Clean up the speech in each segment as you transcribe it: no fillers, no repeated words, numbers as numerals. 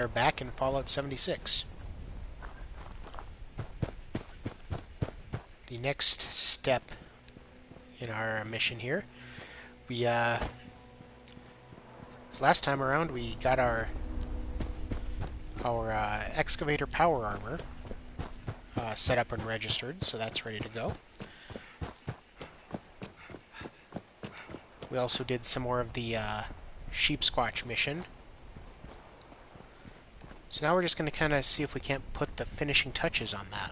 Are back in Fallout 76. The next step in our mission here, we last time around we got our excavator power armor set up and registered, so that's ready to go. We also did some more of the sheep squatch mission. So now we're just going to kind of see if we can't put the finishing touches on that.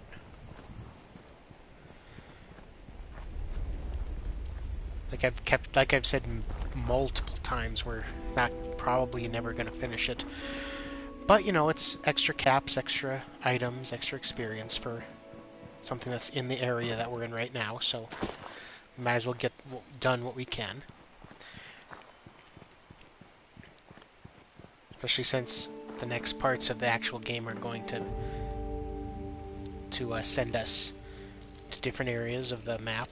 Like I've said multiple times, we're probably never going to finish it. But you know, it's extra caps, extra items, extra experience for something that's in the area that we're in right now. So we might as well get done what we can. Especially since the next parts of the actual game are going to send us to different areas of the map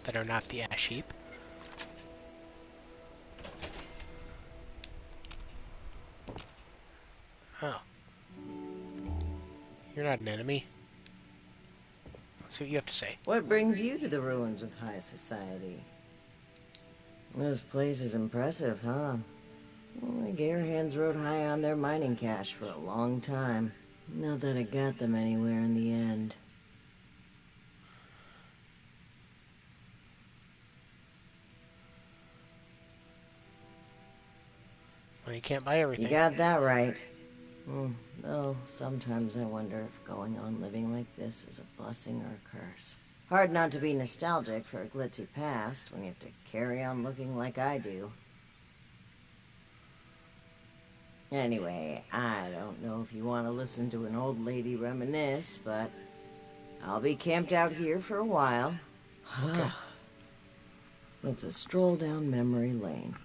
that are not the ash heap. Oh. You're not an enemy. Let's see what you have to say. What brings you to the ruins of high society? This place is impressive, huh? Well, the Garehands rode high on their mining cash for a long time. Not that it got them anywhere in the end. Well, you can't buy everything. You got that right. Though, sometimes I wonder if going on living like this is a blessing or a curse. Hard not to be nostalgic for a glitzy past when you have to carry on looking like I do. Anyway, I don't know if you want to listen to an old lady reminisce, but I'll be camped out here for a while. Okay. Let's a stroll down memory lane.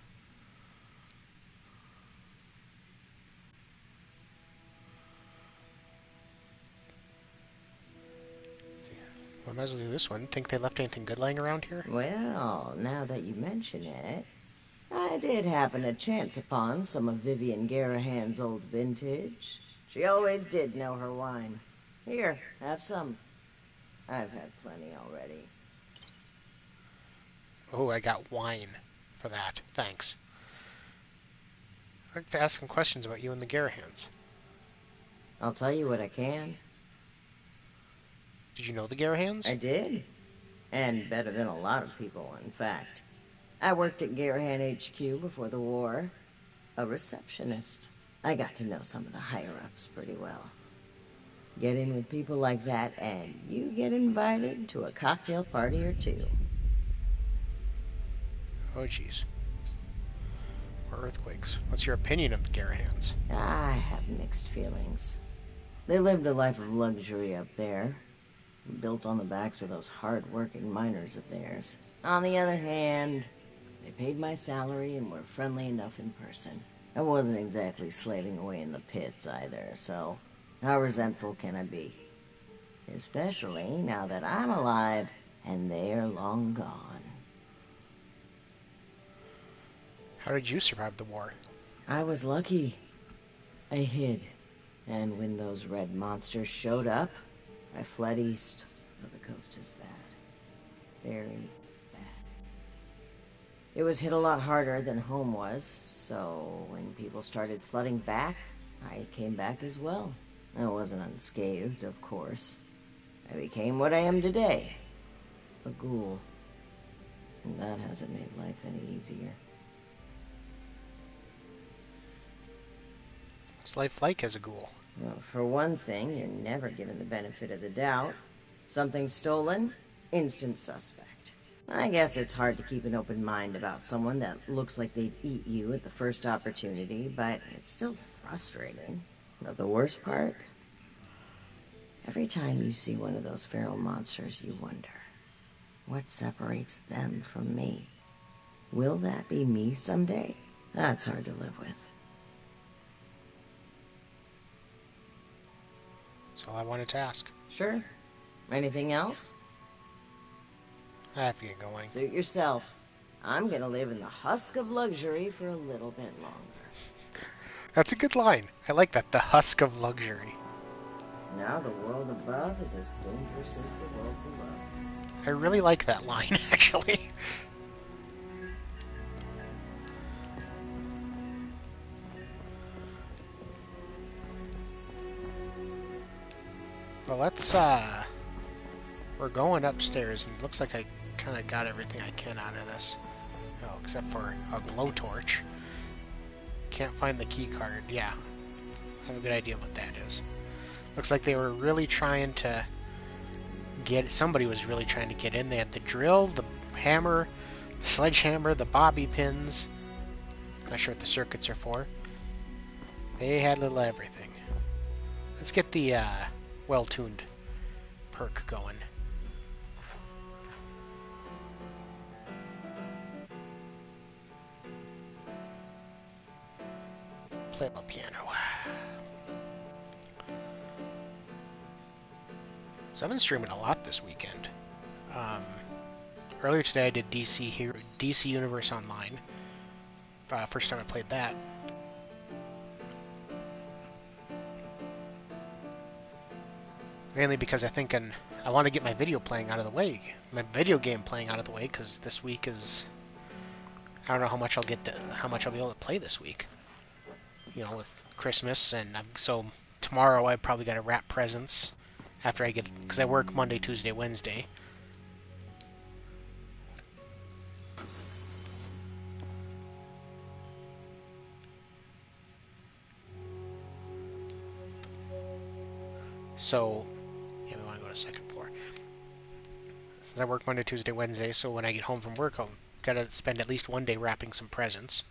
Well, I might as well do this one. Think they left anything good lying around here? Well, now that you mention it, I did happen to chance upon some of Vivian Garehan's old vintage. She always did know her wine. Here, have some. I've had plenty already. Oh, I got wine for that. Thanks. I'd like to ask some questions about you and the Garahans. I'll tell you what I can. Did you know the Garahans? I did. And better than a lot of people, in fact. I worked at Garehan HQ before the war. A receptionist. I got to know some of the higher-ups pretty well. Get in with people like that, and you get invited to a cocktail party or two. Oh, jeez. Or earthquakes. What's your opinion of the Garahans? I have mixed feelings. They lived a life of luxury up there, built on the backs of those hard-working miners of theirs. On the other hand, they paid my salary and were friendly enough in person. I wasn't exactly slaving away in the pits either, so how resentful can I be? Especially now that I'm alive and they're long gone. How did you survive the war? I was lucky. I hid. And when those red monsters showed up, I fled east. But the coast is bad. Very bad. It was hit a lot harder than home was, so when people started flooding back, I came back as well. I wasn't unscathed, of course. I became what I am today. A ghoul. And that hasn't made life any easier. What's life like as a ghoul? Well, for one thing, you're never given the benefit of the doubt. Something stolen, instant suspect. I guess it's hard to keep an open mind about someone that looks like they'd eat you at the first opportunity, but it's still frustrating. But the worst part? Every time you see one of those feral monsters, you wonder, what separates them from me? Will that be me someday? That's hard to live with. That's all I wanted to ask. Sure. Anything else? I have to get going. Suit yourself. I'm gonna live in the husk of luxury for a little bit longer. That's a good line. I like that. The husk of luxury. Now the world above is as dangerous as the world below. I really like that line, actually. Well, we're going upstairs, and it looks like I kind of got everything I can out of this. Oh, except for a blowtorch. Can't find the key card. Yeah, I have a good idea what that is. Looks like they were really trying to somebody was really trying to get in. They had the drill, the hammer, the sledgehammer, the bobby pins. Not sure what the circuits are for. They had a little everything. Let's get the well-tuned perk going. Play the piano. So I've been streaming a lot this weekend. Earlier today I did DC Universe Online. First time I played that. Mainly because I want to get my video game playing out of the way, because this week is, I don't know how much I'll be able to play this week. You know, with Christmas, and so tomorrow I probably got to wrap presents after because I work Monday, Tuesday, Wednesday. So, yeah, we want to go to second floor. Since I work Monday, Tuesday, Wednesday, so when I get home from work, I'll gotta spend at least one day wrapping some presents.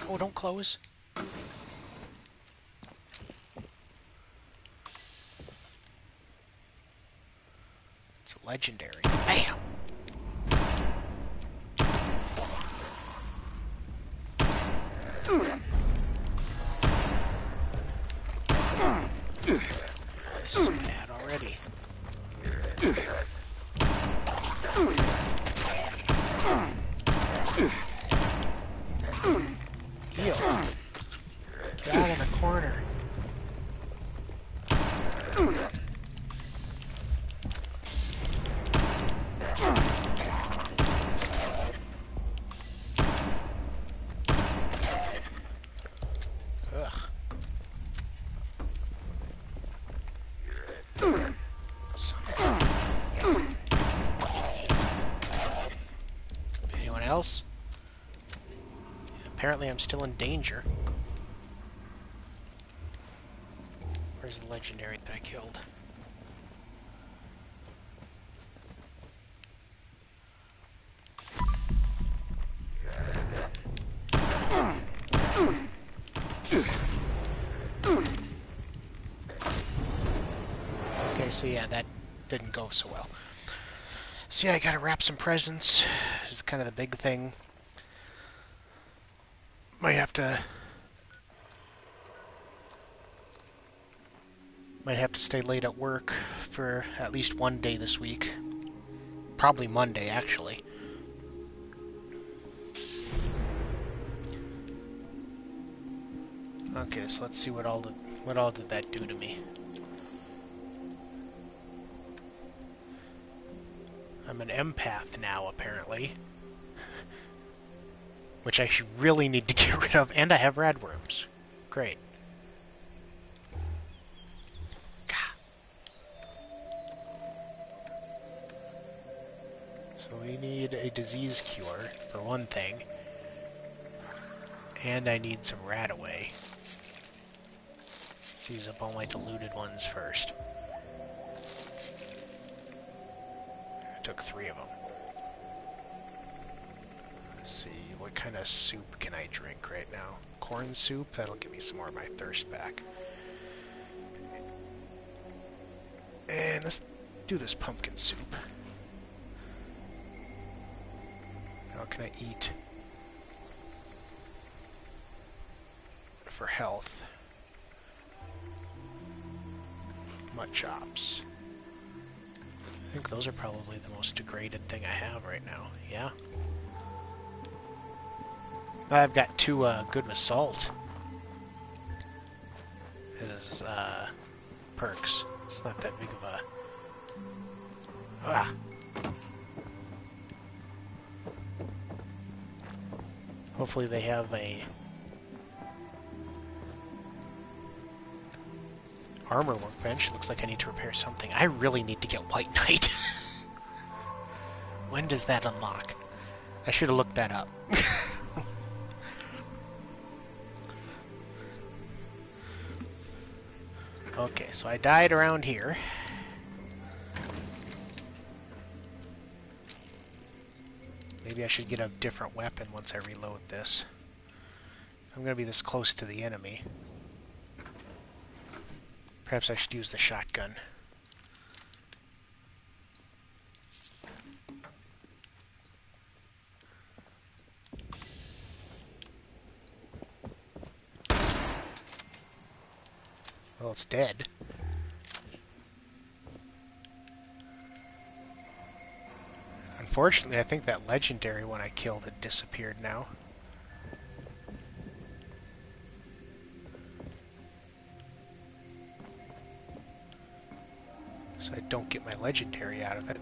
Oh, don't close. It's legendary. Bam! This is bad already. Heal. Get out of the corner. Anyone else? Apparently I'm still in danger. Where's the legendary that I killed? Okay, so yeah, that didn't go so well. So yeah, I gotta wrap some presents. This is kind of the big thing. Might have to stay late at work for at least one day this week. Probably Monday, actually. Okay, so let's see what all did that do to me. I'm an empath now, apparently. Which I should really need to get rid of, and I have radworms. Great. So we need a disease cure, for one thing. And I need some Radaway. Let's use up all my diluted ones first. I took 3 of them. Let's see, what kind of soup can I drink right now? Corn soup? That'll give me some more of my thirst back. And let's do this pumpkin soup. How can I eat for health? Mud chops. I think those are probably the most degraded thing I have right now. Yeah? I've got 2 good assault as perks. It's not that big of a... Ah! Hopefully they have a armor workbench. Looks like I need to repair something. I really need to get White Knight. When does that unlock? I should have looked that up. Okay, so I died around here. Maybe I should get a different weapon once I reload this. I'm going to be this close to the enemy. Perhaps I should use the shotgun. Well, it's dead. Unfortunately, I think that legendary one I killed had disappeared now. So I don't get my legendary out of it.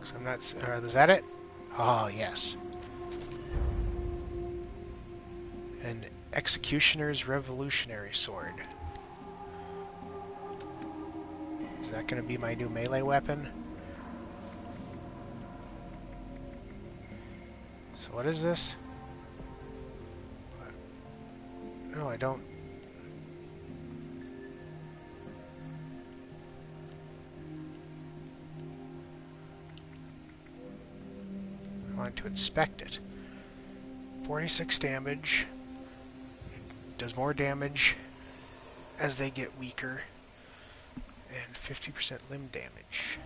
So I'm not... is that it? Oh, yes. An Executioner's Revolutionary Sword. Is that going to be my new melee weapon? So what is this? No, I don't... I want to inspect it. 46 damage. Does more damage as they get weaker. And 50% limb damage.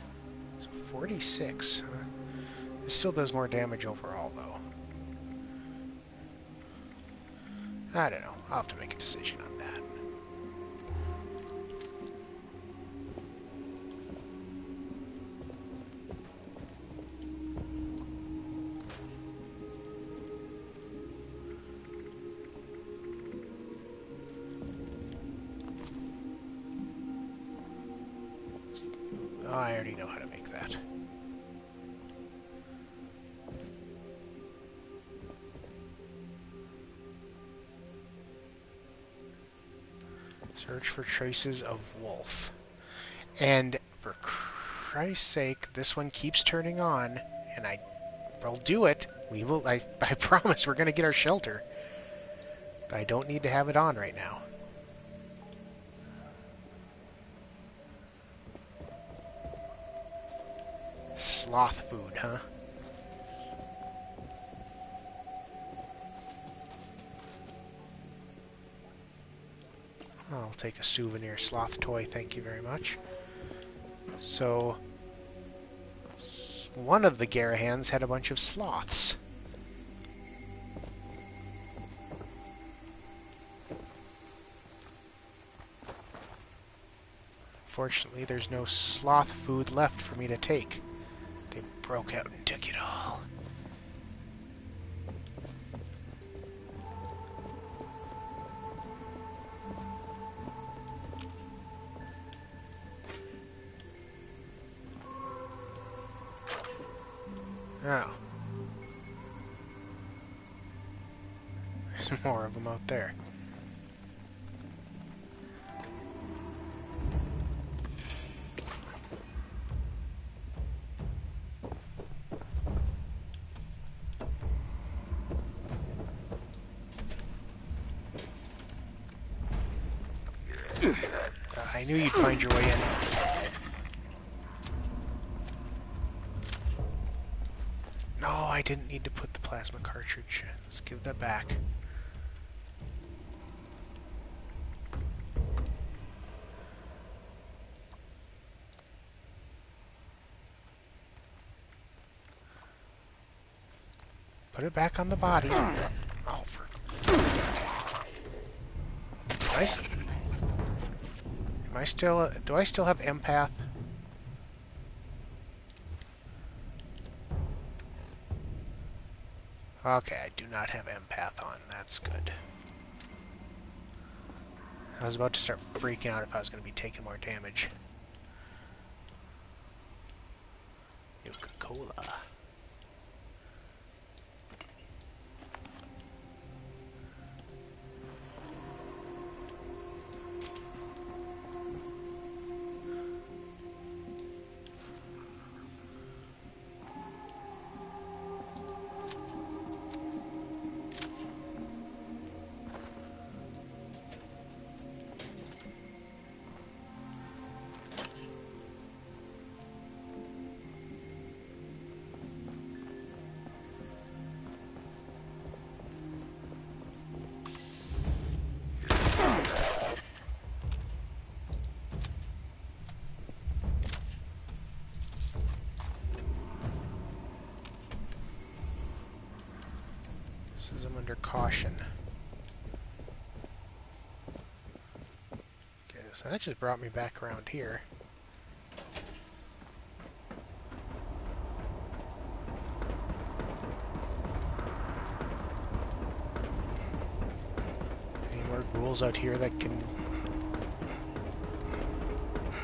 So 46. It still does more damage overall, though. I don't know. I'll have to make a decision on that. Oh, I already know how to make that. Search for traces of wolf. And for Christ's sake, this one keeps turning on, and I will do it. We will. I promise we're going to get our shelter. But I don't need to have it on right now. Sloth food, huh? I'll take a souvenir sloth toy, thank you very much. So, one of the Garahans had a bunch of sloths. Fortunately, there's no sloth food left for me to take. They broke out and took it all. Oh. There's more of them out there. I knew you'd find your way in. No, I didn't need to put the plasma cartridge. Let's give that back. Put it back on the body. Oh, for... Nice. Am I still... do I still have empath? Okay, I do not have empath on. That's good. I was about to start freaking out if I was going to be taking more damage. Nuka-Cola. Says I'm under caution. Okay, so that just brought me back around here. Any more ghouls out here that can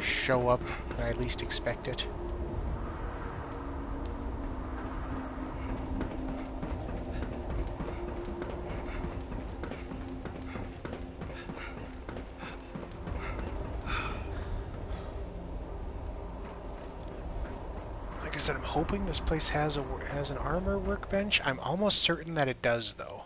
show up when I least expect it? Like I said, I'm hoping this place has an armor workbench. I'm almost certain that it does, though.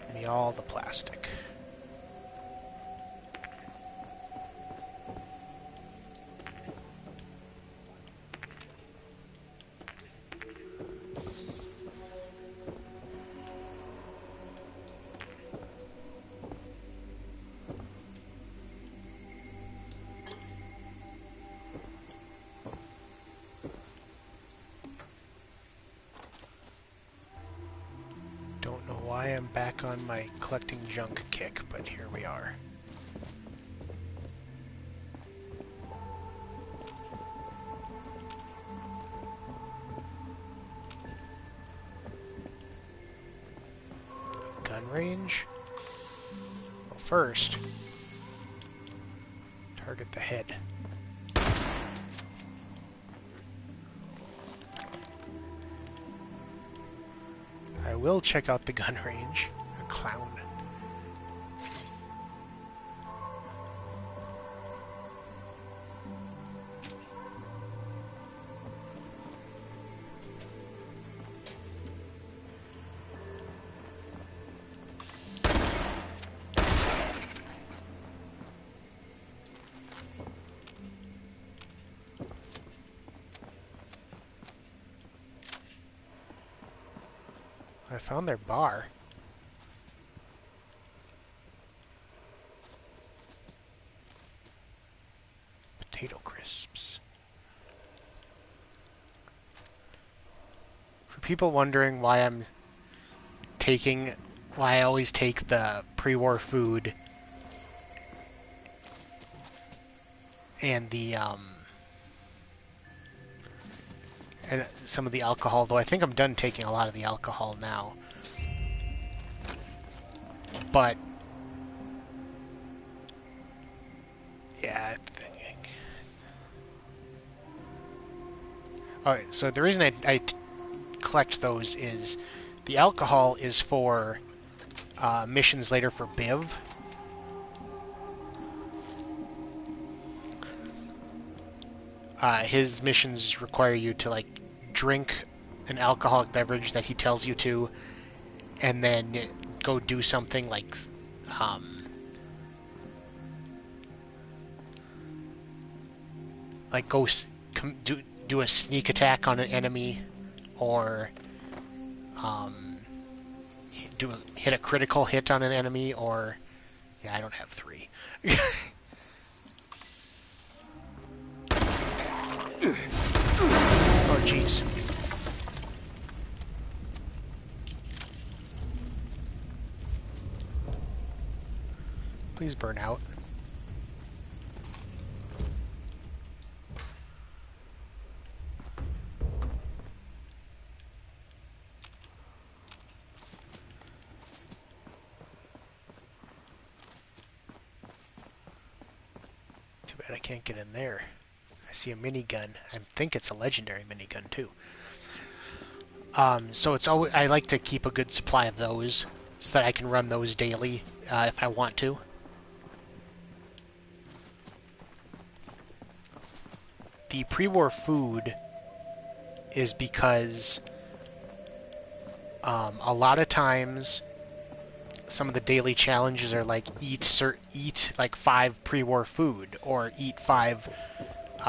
Give me all the plastic. Don't know why I'm back on my collecting junk kick, but here we are. Gun range? Well, first, target the head. I will check out the gun range. A clown. I found their bar. Potato crisps. For people wondering why I always take the pre-war food and and some of the alcohol, though I think I'm done taking a lot of the alcohol now. But yeah, alright, so the reason I collect those is the alcohol is for missions later for Biv. His missions require you to, like, drink an alcoholic beverage that he tells you to, and then go do something like, go do a sneak attack on an enemy, or hit a critical hit on an enemy, or yeah, I don't have 3. Oh, jeez. Please burn out. Too bad I can't get in there. I see a minigun. I think it's a legendary minigun too. So it's always, I like to keep a good supply of those so that I can run those daily if I want to. The pre-war food is because a lot of times some of the daily challenges are like eat like 5 pre-war food or eat 5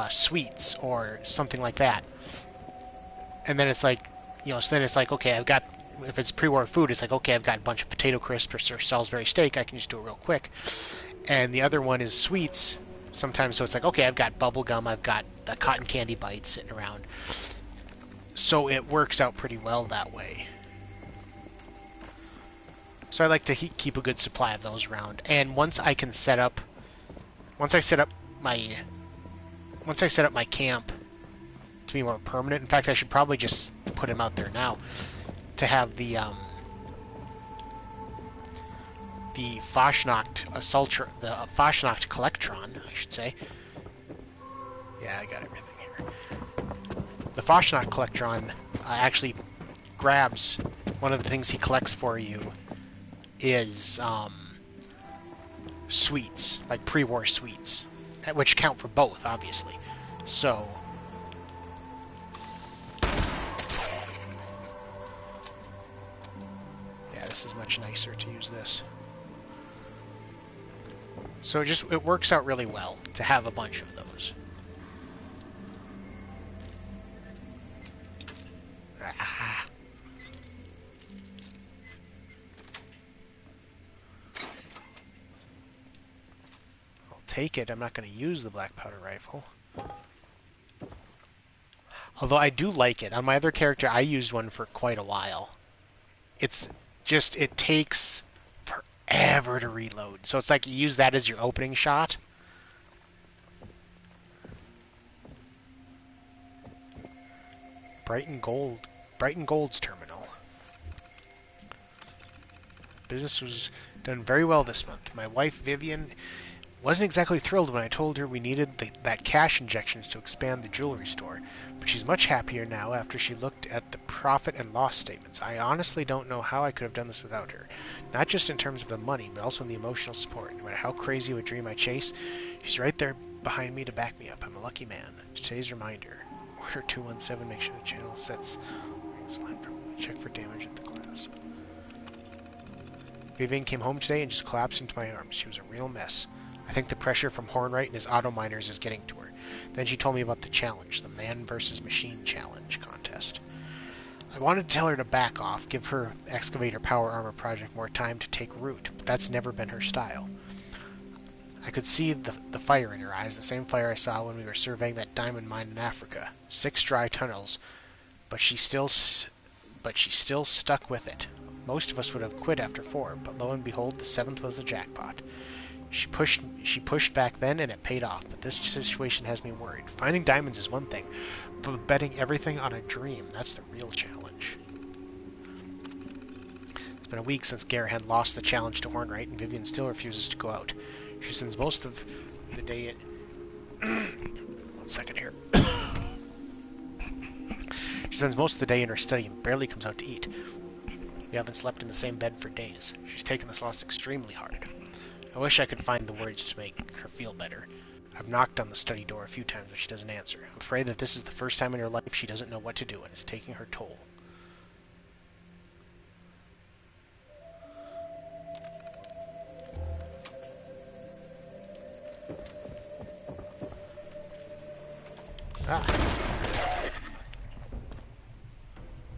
sweets or something like that. And then it's like, you know, so then it's like, okay, I've got, if it's pre-war food, it's like, okay, I've got a bunch of potato crisps or Salisbury steak, I can just do it real quick. And the other one is sweets sometimes, so it's like, okay, I've got bubble gum, I've got the cotton candy bites sitting around. So it works out pretty well that way. So I like to keep a good supply of those around. And once I set up my camp to be more permanent. In fact, I should probably just put him out there now to have the Fashnacht the Fashnacht Collectron, I should say. Yeah, I got everything here. The Fashnacht Collectron actually grabs, one of the things he collects for you is sweets, like pre-war sweets, which count for both, obviously. So yeah, this is much nicer to use this. So it works out really well to have a bunch of those. Ah. I'll take it. I'm not going to use the black powder rifle. Although I do like it. On my other character, I used one for quite a while. It's just, it takes forever to reload. So it's like you use that as your opening shot. Brighton Gold's terminal. Business was done very well this month. My wife, Vivian, wasn't exactly thrilled when I told her we needed that cash injections to expand the jewelry store, but she's much happier now after she looked at the profit and loss statements. I honestly don't know how I could have done this without her. Not just in terms of the money, but also in the emotional support. No matter how crazy of a dream I chase, she's right there behind me to back me up. I'm a lucky man. Today's reminder. Order 217, make sure the channel sets. Check for damage at the glass. Vivian came home today and just collapsed into my arms. She was a real mess. I think the pressure from Hornwright and his auto miners is getting to her. Then she told me about the challenge, the man versus machine challenge contest. I wanted to tell her to back off, give her excavator power armor project more time to take root, but that's never been her style. I could see the fire in her eyes, the same fire I saw when we were surveying that diamond mine in Africa. 6 dry tunnels, but she still stuck with it. Most of us would have quit after 4, but lo and behold, the 7th was the jackpot. She pushed back then, and it paid off, but this situation has me worried. Finding diamonds is one thing, but betting everything on a dream, that's the real challenge. It's been a week since Garahan lost the challenge to Hornwright, and Vivian still refuses to go out. She spends most of the day one second here. She spends most of the day in her study and barely comes out to eat. We haven't slept in the same bed for days. She's taken this loss extremely hard. I wish I could find the words to make her feel better. I've knocked on the study door a few times, but she doesn't answer. I'm afraid that this is the first time in her life she doesn't know what to do, and it's taking her toll. Ah.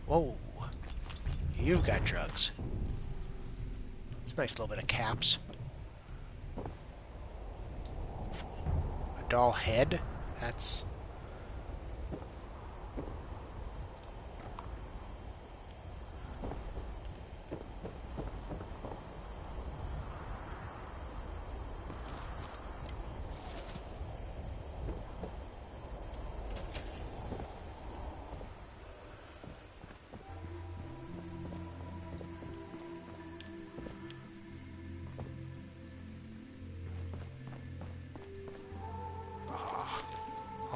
Whoa. You've got drugs. It's a nice little bit of caps. A doll head? That's...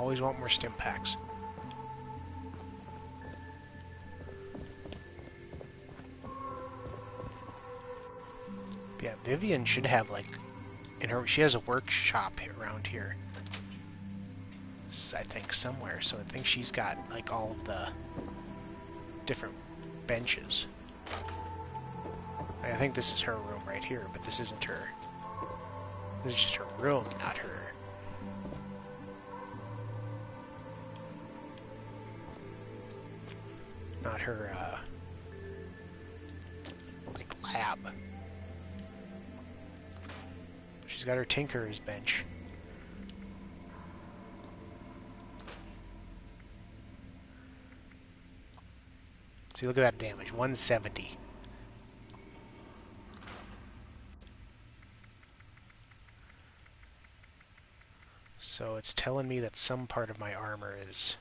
Always want more stim packs. Yeah, Vivian should have, like, she has a workshop around here. I think somewhere, so I think she's got, like, all of the different benches. I think this is her room right here, but this isn't her. This is just her room, not her. Not her, like, lab. She's got her Tinker's bench. See, look at that damage. 170. So it's telling me that some part of my armor is...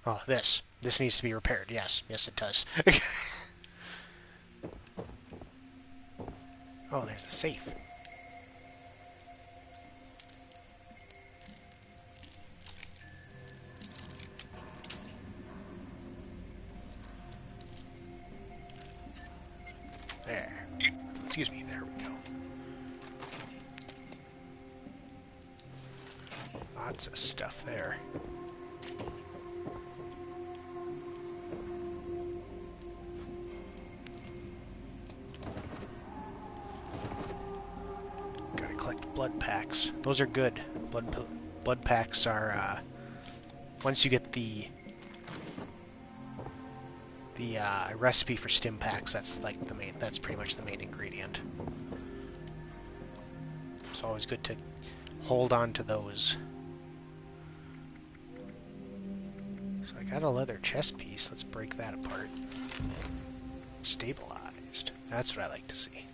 Oh, this. This needs to be repaired. Yes. Yes, it does. Oh, there's a safe. There. Excuse me, there we go. Lots of stuff there. Gotta collect blood packs. Those are good. Blood packs are, once you get the recipe for stim packs, that's like the main, that's pretty much the main ingredient. It's always good to hold on to those. So I got a leather chest piece. Let's break that apart. Stabilized. That's what I like to see.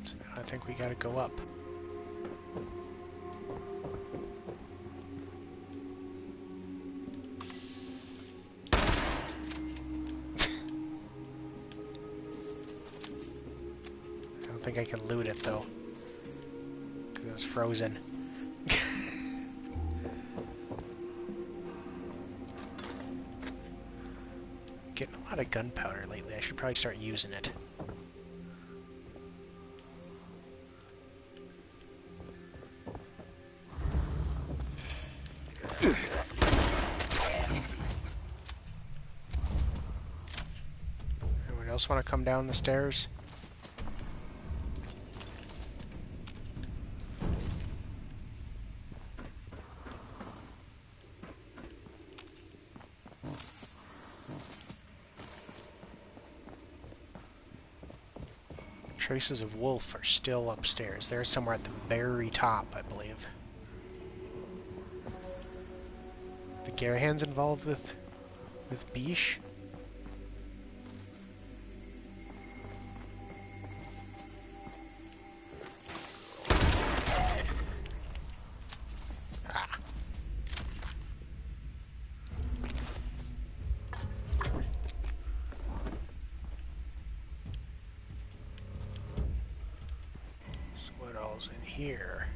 So now I think we gotta go up. I think I can loot it though, because it was frozen. Getting a lot of gunpowder lately. I should probably start using it. Anyone else want to come down the stairs? Traces of wolf are still upstairs. They're somewhere at the very top, I believe. The Garahan's involved with Bish? Ah. So what all's in here?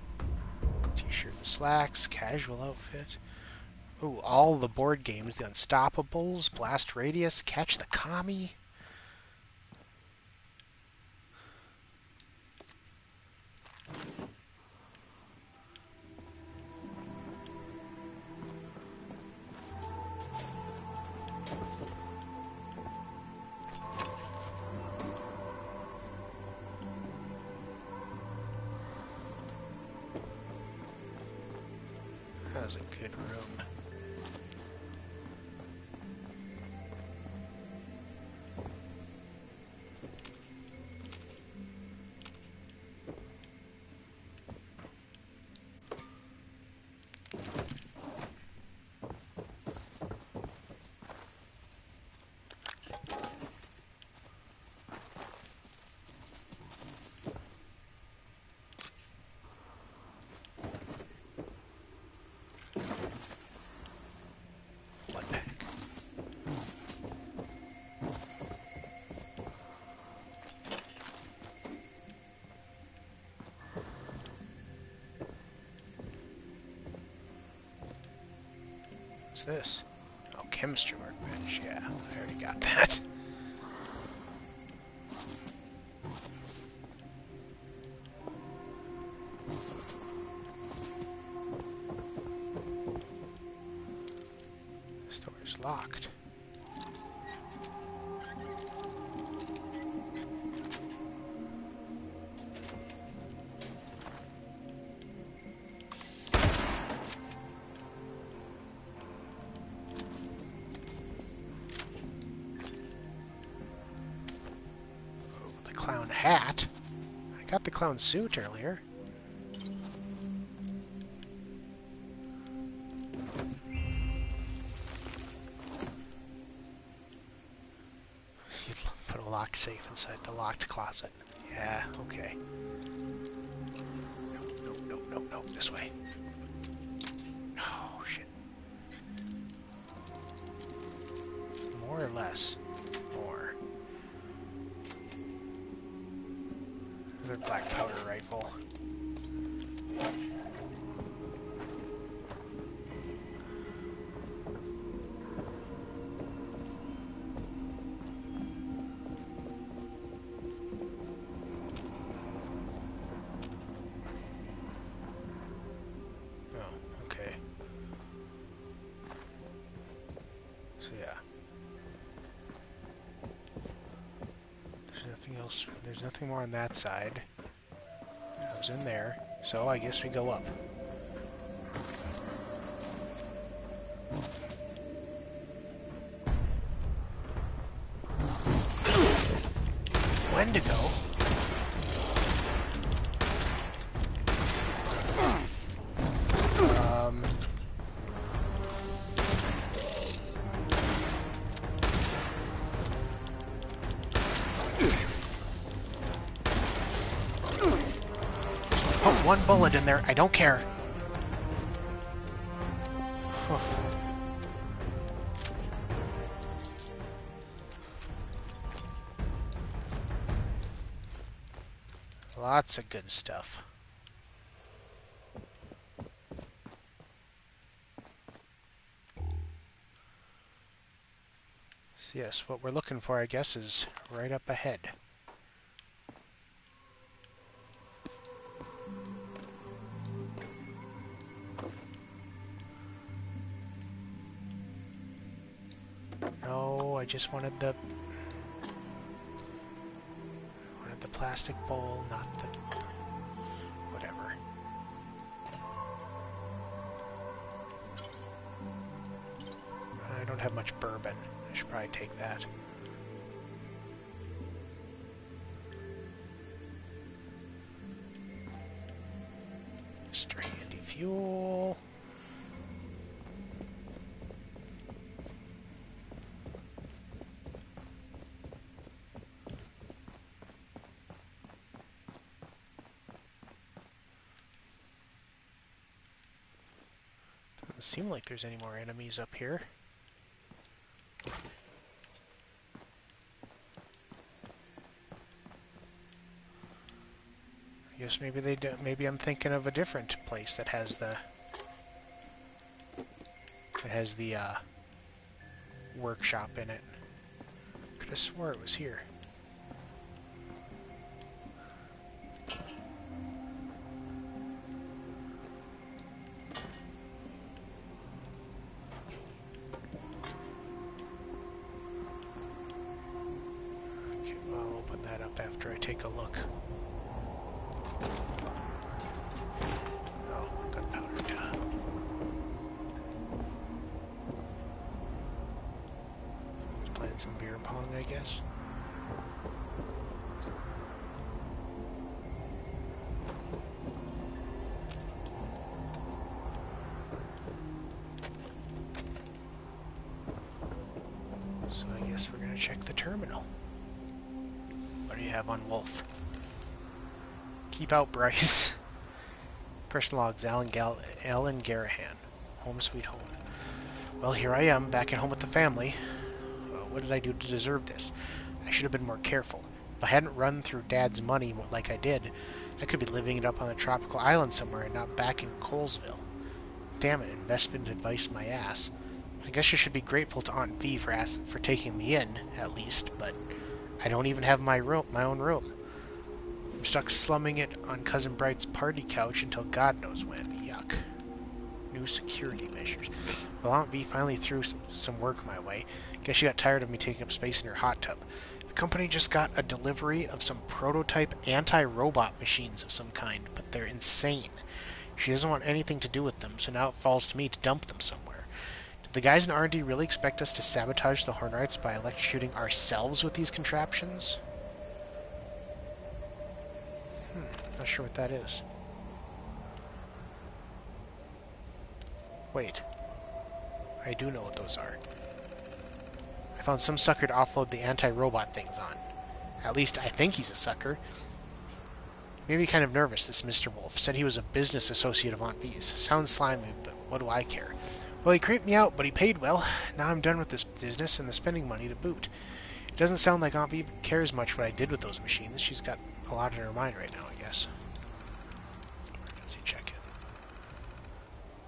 T-shirt and slacks, casual outfit. Ooh, all the board games. The Unstoppables, Blast Radius, Catch the Commie. That was a good room. What's this? Oh, chemistry workbench. Yeah, I already got that. This door is locked. Clown hat? I got the clown suit earlier. You put a locked safe inside the locked closet. Yeah, okay. No, this way. Oh, shit. More or less? More. Another black powder rifle. Oh, okay. So yeah. There's nothing else. There's nothing more on that side. I was in there, so I guess we go up. Wendigo? Put one bullet in there, I don't care. Lots of good stuff. So yes, what we're looking for, I guess, is right up ahead. No, I just wanted the plastic bowl, not the whatever. I don't have much bourbon. I should probably take that. Mr. Handy Fuel. Doesn't seem like there's any more enemies up here. I guess maybe they do, maybe I'm thinking of a different place that has the workshop in it. Could have swore it was here. Okay, well, I'll open that up after I take a look. Oh, gunpowder, duh. Playing some beer pong, I guess. So I guess we're gonna check the terminal. What do you have on Wolf? Keep out, Bryce. Personal logs, Alan Garahan. Home sweet home. Well, here I am, back at home with the family. What did I do to deserve this? I should have been more careful. If I hadn't run through Dad's money like I did, I could be living it up on a tropical island somewhere and not back in Colesville. Damn it, investment advice my ass. I guess you should be grateful to Aunt V for taking me in, at least, but I don't even have my own room. I'm stuck slumming it on Cousin Bright's party couch until God knows when. Yuck. New security measures. Well, Aunt V finally threw some work my way. Guess she got tired of me taking up space in her hot tub. The company just got a delivery of some prototype anti-robot machines of some kind, but they're insane. She doesn't want anything to do with them, so now it falls to me to dump them somewhere. Did the guys in R&D really expect us to sabotage the Hornerites by electrocuting ourselves with these contraptions? Not sure what that is. Wait. I do know what those are. I found some sucker to offload the anti-robot things on. At least I think he's a sucker. Maybe kind of nervous, this Mr. Wolf. Said he was a business associate of Aunt V's. Sounds slimy, but what do I care? Well, he creeped me out, but he paid well. Now I'm done with this business and the spending money to boot. It doesn't sound like Aunt V cares much what I did with those machines. She's got a lot in her mind right now, I guess. Where does he check it?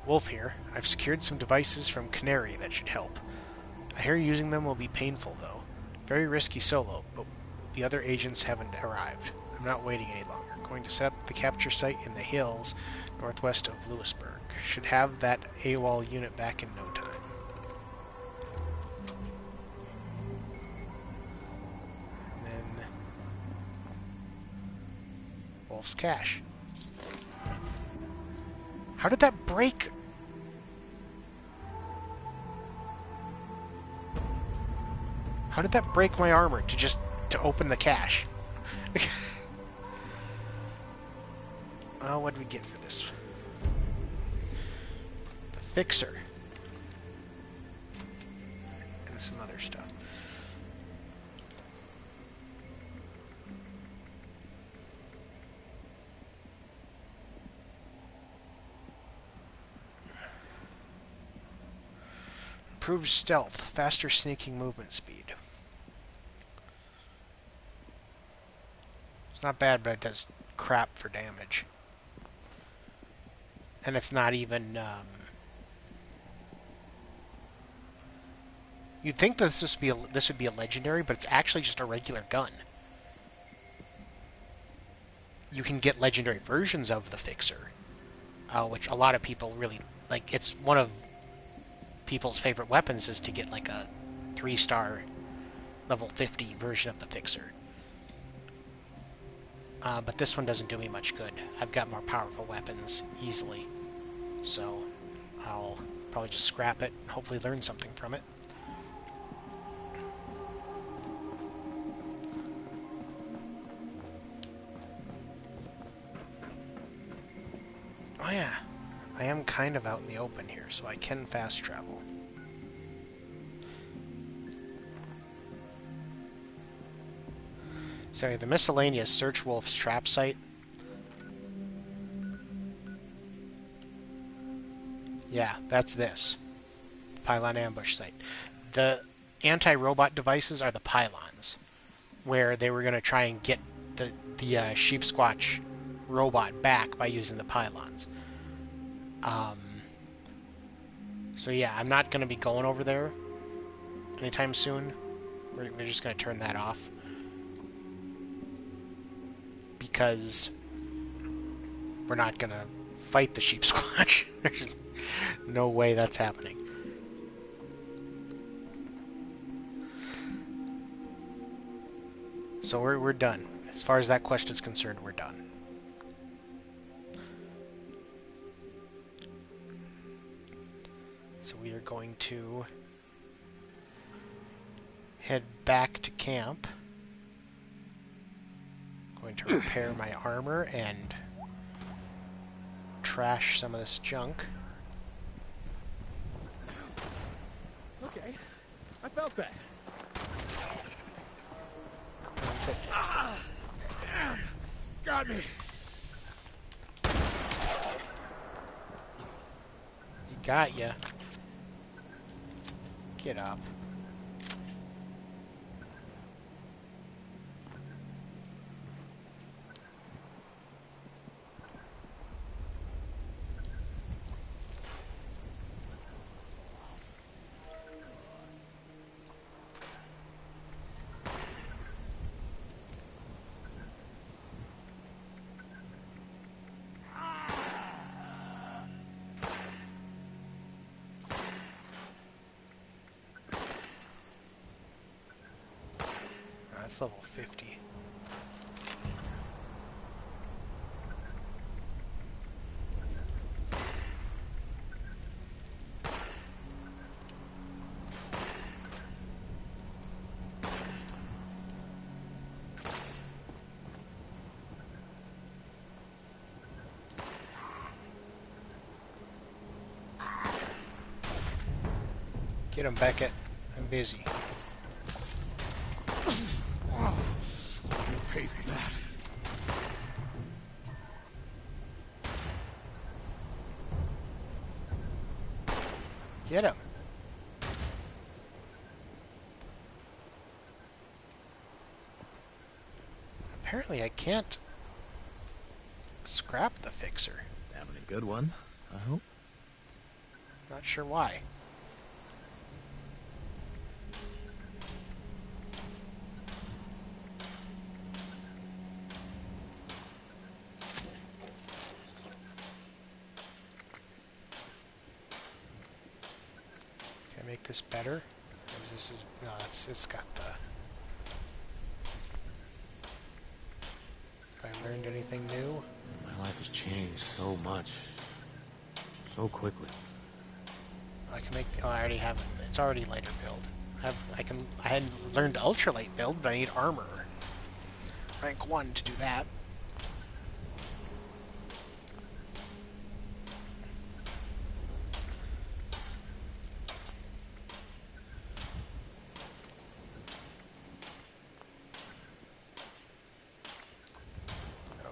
Wolf here. I've secured some devices from Canary that should help. I hear using them will be painful, though. Very risky solo, but the other agents haven't arrived. I'm not waiting any longer. Going to set up the capture site in the hills northwest of Lewisburg. Should have that AWOL unit back in no time. And then Wolf's cache. How did that break? How did that break my armor to open the cache? What did we get for this? The fixer. And some other stuff. Improved stealth, faster sneaking movement speed. It's not bad, but it does crap for damage. And it's not even, you'd think that this would be a legendary, but it's actually just a regular gun. You can get legendary versions of the Fixer, which a lot of people really like. It's one of people's favorite weapons is to get like a 3-star level 50 version of the Fixer. But this one doesn't do me much good. I've got more powerful weapons easily. So I'll probably just scrap it and hopefully learn something from it. Oh yeah, I am kind of out in the open here, so I can fast travel. Sorry, the miscellaneous Search Wolf's trap site. Yeah, that's this. Pylon ambush site. The anti-robot devices are the pylons, where they were going to try and get the Sheep Squatch robot back by using the pylons. So yeah, I'm not going to be going over there anytime soon. We're just going to turn that off. Because we're not going to fight the Sheep Squatch. There's no way that's happening. So we're done. As far as that quest is concerned, we're done. So we are going to head back to camp. Going to repair my armor and trash some of this junk. Okay, I felt that. Got me. He got ya. Get up. That's level 50. Get him, Beckett. I'm busy. You'll pay for that. Get him. Apparently I can't scrap the fixer. Having a good one, I hope. Not sure why. Can I make this better? Or this is no, it's got the. Have I learned anything new? My life has changed so much. So quickly. I can make. Oh, I already have. It's already lighter build. I hadn't learned ultralight build, but I need armor. Rank 1 to do that. Oh.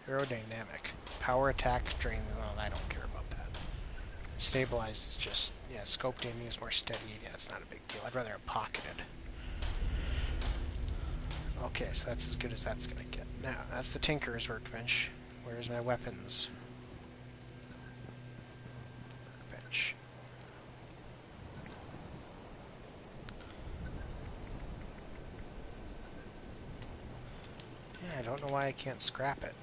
Aerodynamic. Power attack drain. Well, I don't care about that. Stabilize is just, yeah, scoped aiming is more steady. Yeah, it's not a big deal. I'd rather have pocketed. Okay, so that's as good as that's going to get. Now, that's the Tinker's workbench. Where's my weapons? Workbench. Yeah, I don't know why I can't scrap it.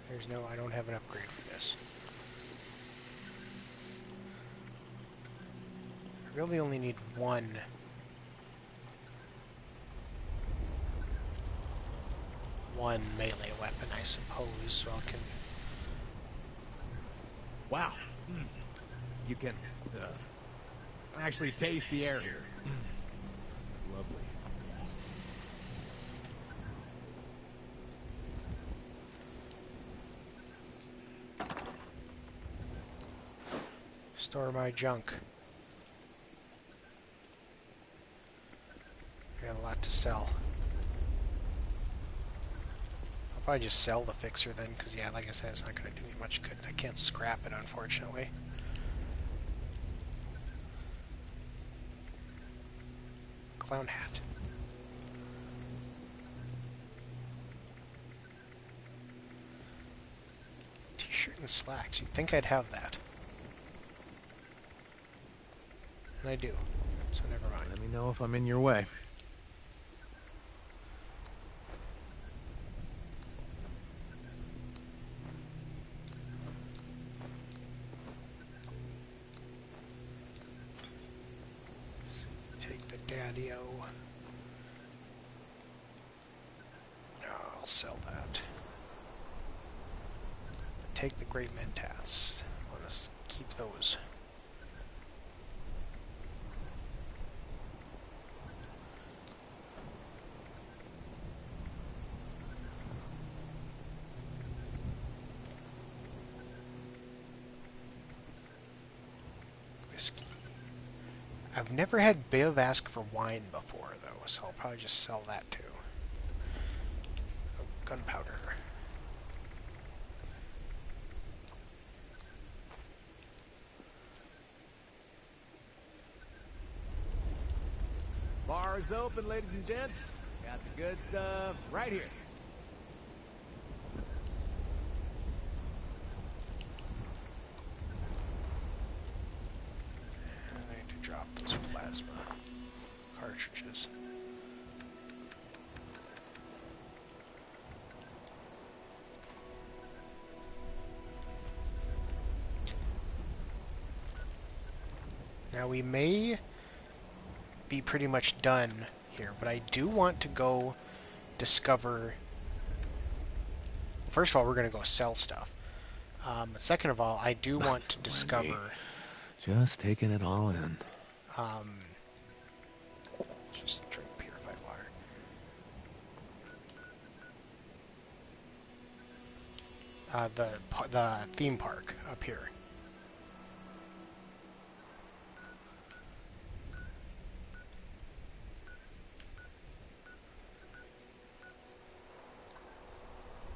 There's no, I don't have an upgrade for this. I really only need one. One melee weapon, I suppose, so I can... Wow. You can actually taste the air here. Lovely. Store my junk. I got a lot to sell. I'll probably just sell the fixer then, because yeah, like I said, it's not going to do me much good. I can't scrap it, unfortunately. Clown hat. T-shirt and slacks. You'd think I'd have that. And I do. So never mind. Let me know if I'm in your way. Take the Daddy-O. No, I'll sell that. Take the Great Mentats. I want to keep those. Whiskey. I've never had Biv ask for wine before, though, so I'll probably just sell that too. Oh, gunpowder. Bar is open, ladies and gents. Got the good stuff right here. plasma cartridges. Now we may be pretty much done here, but I do want to go discover... First of all, we're going to go sell stuff. Second of all, I do want to discover... Just taking it all in. Just drink purified water. The theme park up here.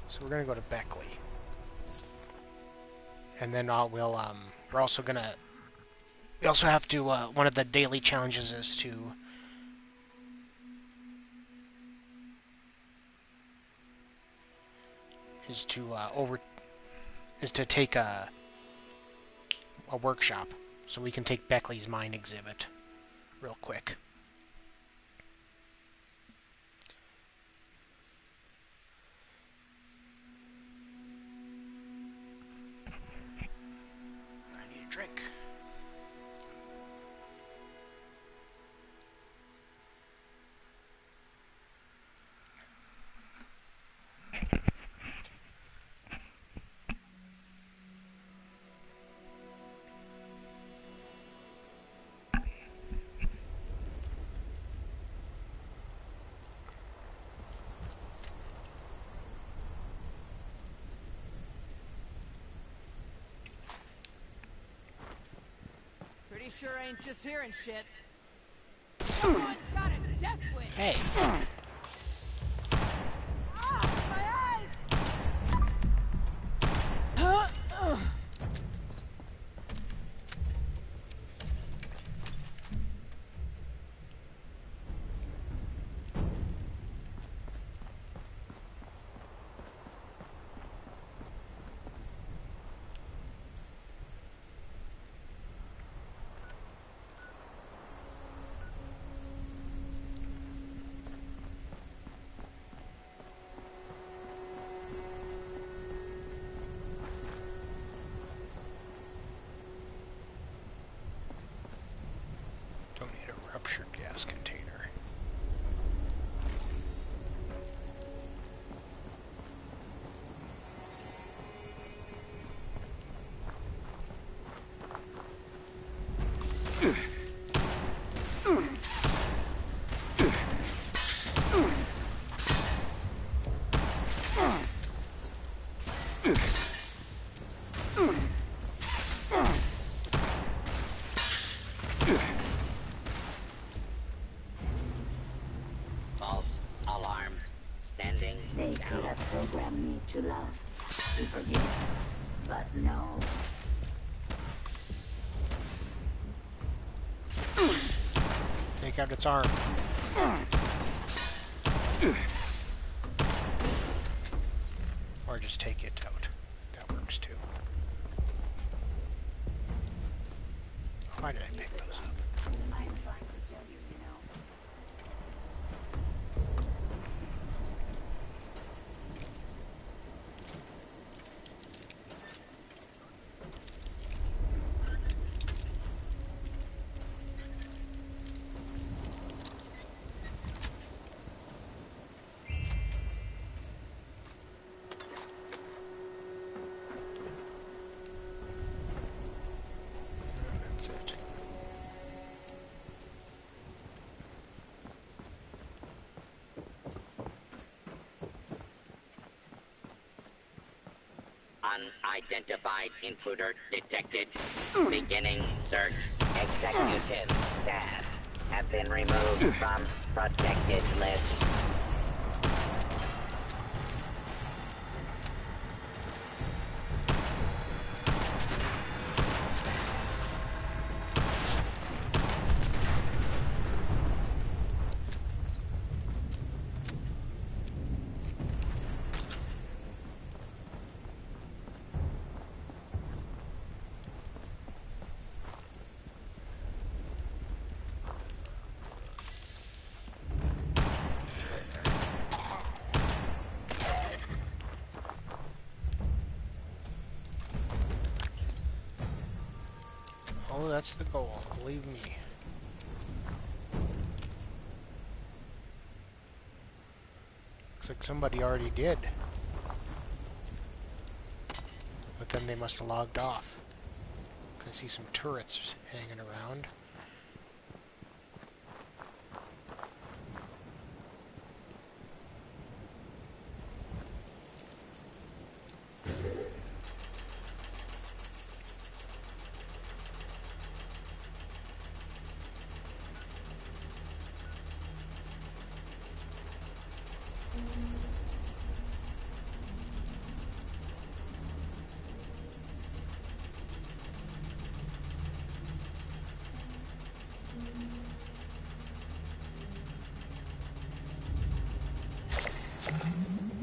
So we're gonna go to Beckley, and then we're also gonna. We also have to. One of the daily challenges is to take a workshop, so we can take Beckley's mine exhibit real quick. I need a drink. Pretty sure I ain't just hearing shit. Someone's got a death wish. Hey. Ah, my eyes! Don't need a ruptured gas container. False alarm. Standing They could down. have programmed me to love, to forgive, but no. Take out its arm. Or just take it out. That works too. Why did I pick those up? I'm trying to kill you, you know. And that's it. Unidentified intruder detected. Beginning search. Executive staff have been removed from protected list. Oh, that's the goal, believe me. Looks like somebody already did. But then they must have logged off. I see some turrets hanging around.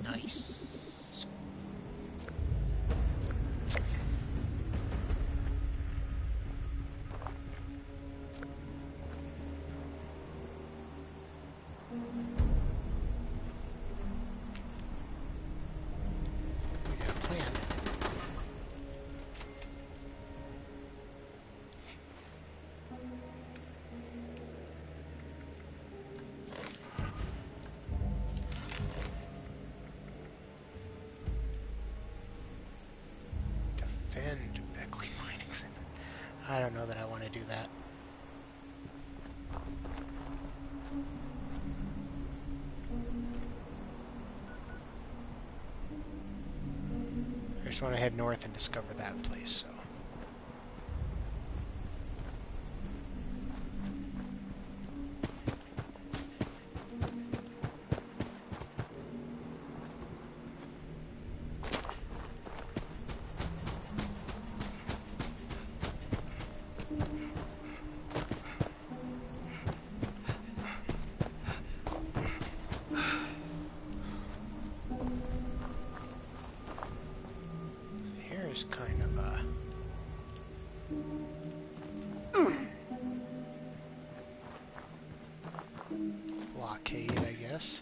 Nice. We got a plan. Defend Beckley Mining Center. I don't know that I want to do that. I just want to head north and discover that place, so. Here's kind of a blockade, I guess.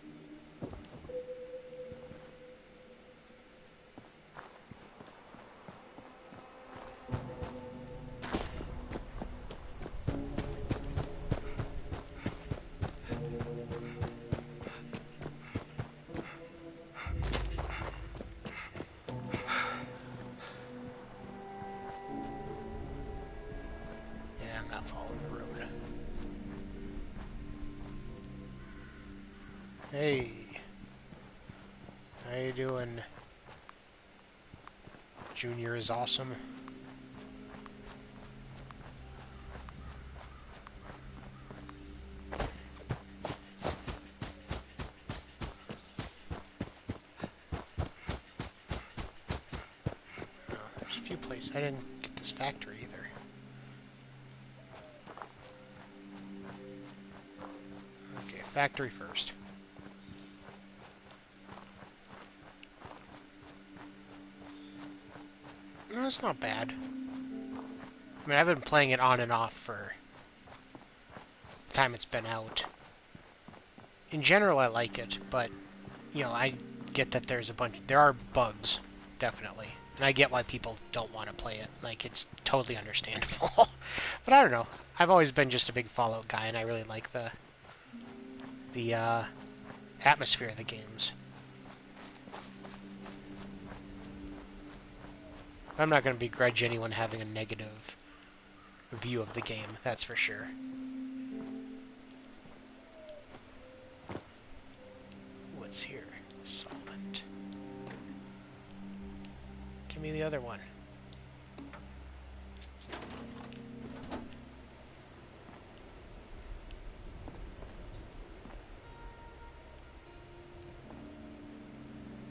Yeah, I'm not following the road. Hey, how you doing? Junior is awesome. Oh, there's a few places. I didn't get this factory either. Okay, factory first. No, it's not bad. I mean, I've been playing it on and off for the time it's been out. In general, I like it, but, you know, I get that there are bugs, definitely. And I get why people don't want to play it. Like, it's totally understandable. But I don't know. I've always been just a big Fallout guy, and I really like the atmosphere of the games. I'm not going to begrudge anyone having a negative view of the game, that's for sure. What's here? Solvent. Give me the other one.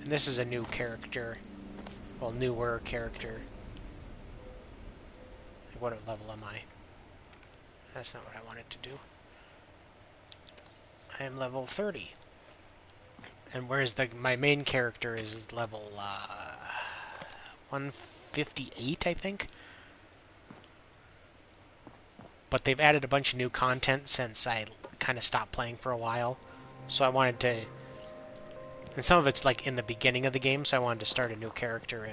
And this is a new character. Well, newer character. What level am I? That's not what I wanted to do. I am level 30. And whereas my main character is level 158, I think. But they've added a bunch of new content since I kind of stopped playing for a while. So I wanted to... And some of it's like in the beginning of the game, so I wanted to start a new character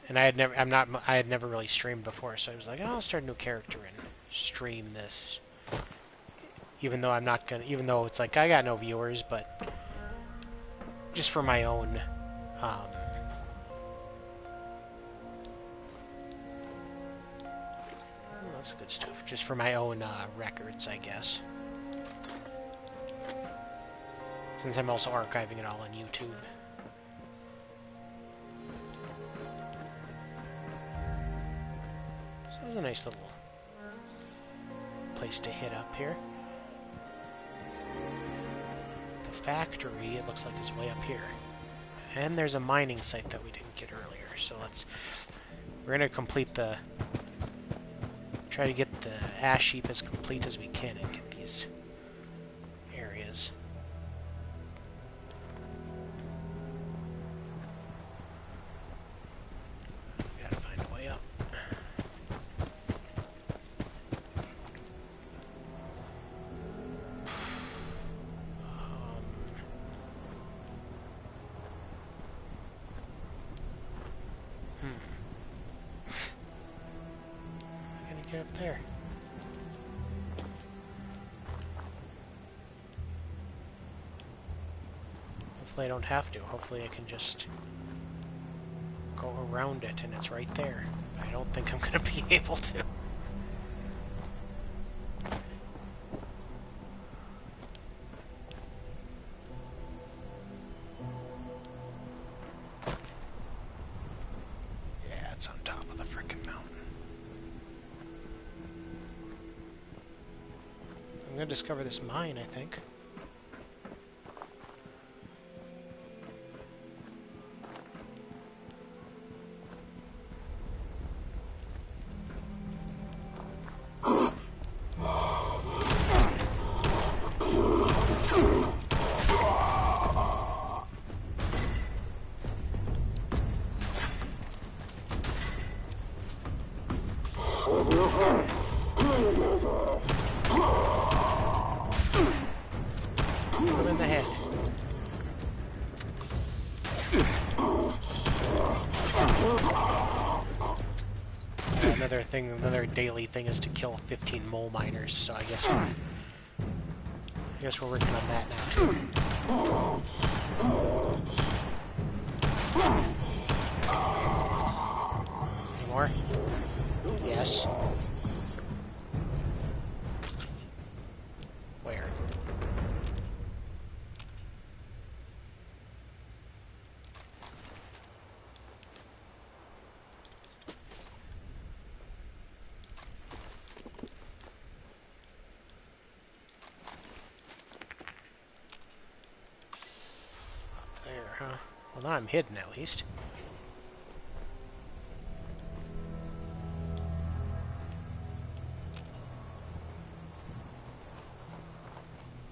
And I had never really streamed before, so I was like, oh, I'll start a new character and stream this. Even though even though it's like I got no viewers, but just for my own, well, that's good stuff. Just for my own records, I guess. Since I'm also archiving it all on YouTube. So it was a nice little place to hit up here. The factory, it looks like, is way up here. And there's a mining site that we didn't get earlier, so we're gonna try to get the ash heap as complete as we can and get these areas. Gotta find a way up. Get up there. Hopefully I don't have to. Hopefully I can just go around it and it's right there. I don't think I'm gonna be able to. Yeah, it's on top of the frickin' mountain. I'm gonna discover this mine, I think. Put in the head. Another daily thing is to kill 15 mole miners, so I guess we're working on that now too. Any more? Yes. Where? Up there, huh? Well, now I'm hidden at least.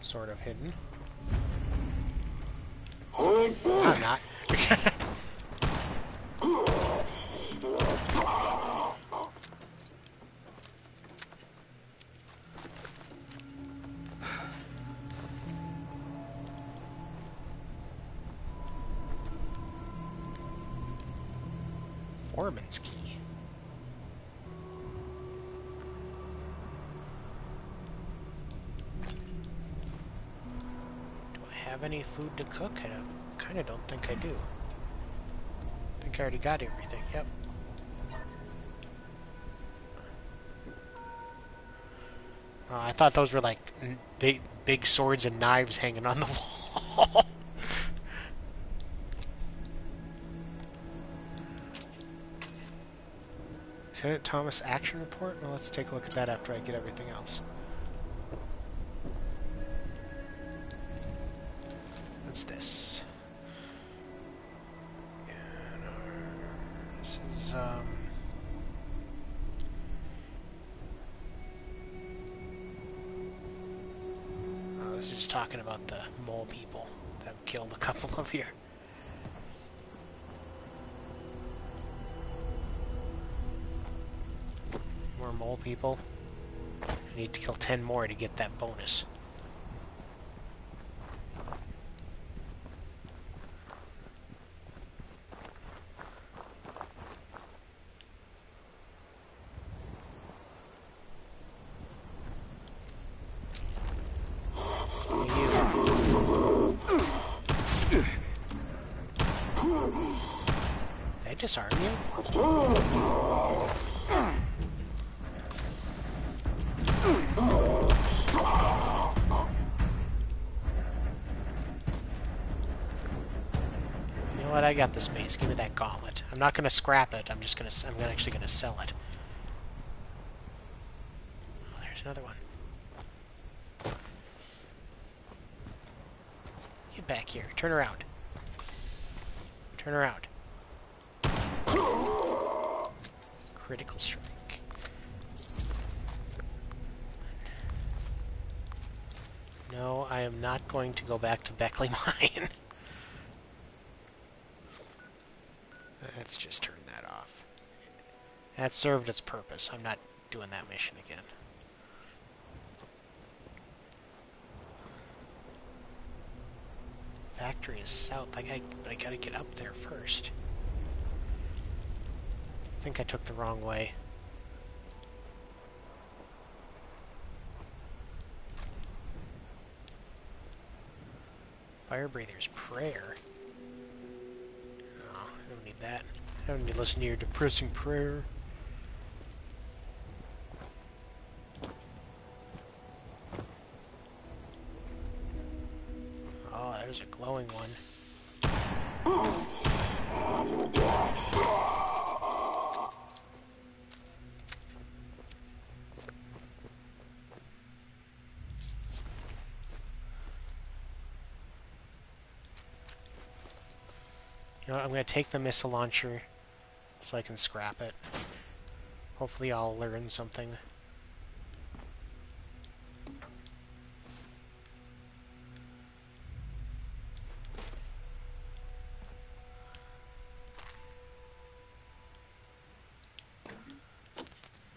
Sort of hidden. I'm not. Foreman's key. Have any food to cook? I kind of don't think I do. I think I already got everything. Yep. I thought those were like big swords and knives hanging on the wall. Lieutenant Thomas action report? Well, let's take a look at that after I get everything else. What's this? This is, oh, this is just talking about the mole people that have killed a couple of here. More mole people. I need to kill 10 more to get that bonus. disarm you? You know what? I got this mace. Give me that gauntlet. I'm not gonna scrap it. I'm actually gonna sell it. Oh, there's another one. Get back here. Turn around. Turn around. Critical strike. No, I am not going to go back to Beckley Mine. Let's just turn that off. That served its purpose. I'm not doing that mission again. Factory is south. But I gotta get up there first. I think I took the wrong way. Fire Breather's Prayer. Oh, I don't need that. I don't need to listen to your depressing prayer. Oh, there's a glowing one. You know what, I'm going to take the missile launcher so I can scrap it. Hopefully I'll learn something.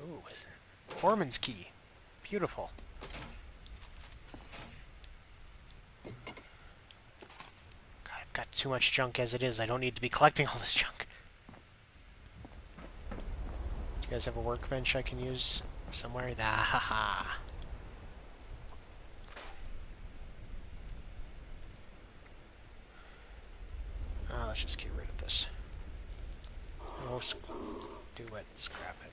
Ooh, Foreman's key. Beautiful. Got too much junk as it is. I don't need to be collecting all this junk. Do you guys have a workbench I can use somewhere? Ah, haha. Let's just get rid of this. We'll do it. Scrap it.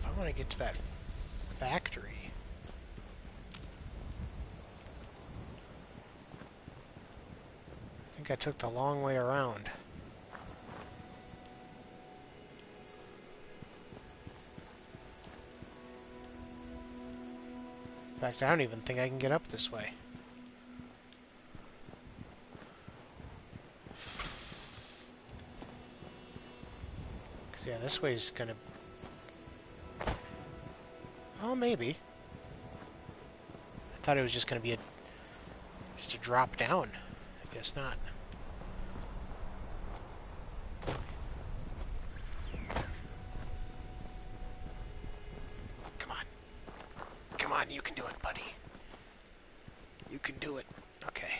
I want to get to that factory. I think I took the long way around. In fact, I don't even think I can get up this way. Yeah, this way's gonna... Oh, maybe. I thought it was just gonna be just a drop down. I guess not. Come on. Come on, you can do it, buddy. You can do it. Okay.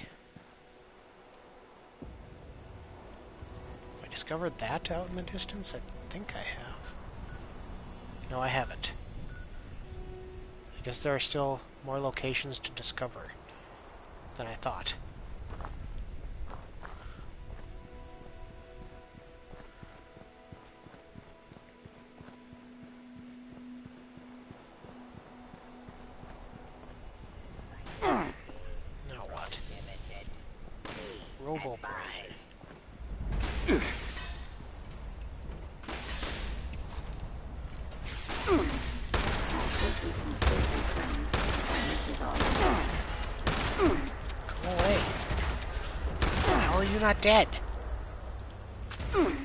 Have I discovered that out in the distance? I think I have. No, I haven't. I guess there are still more locations to discover than I thought. Now what? Robo Brain. Go away. How are you not dead? Oh,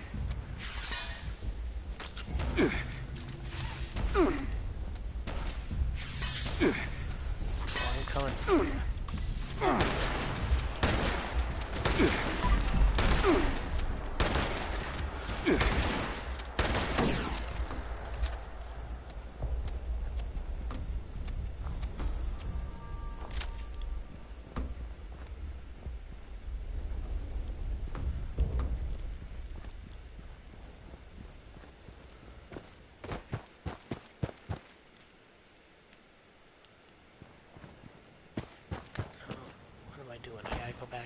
I'm coming.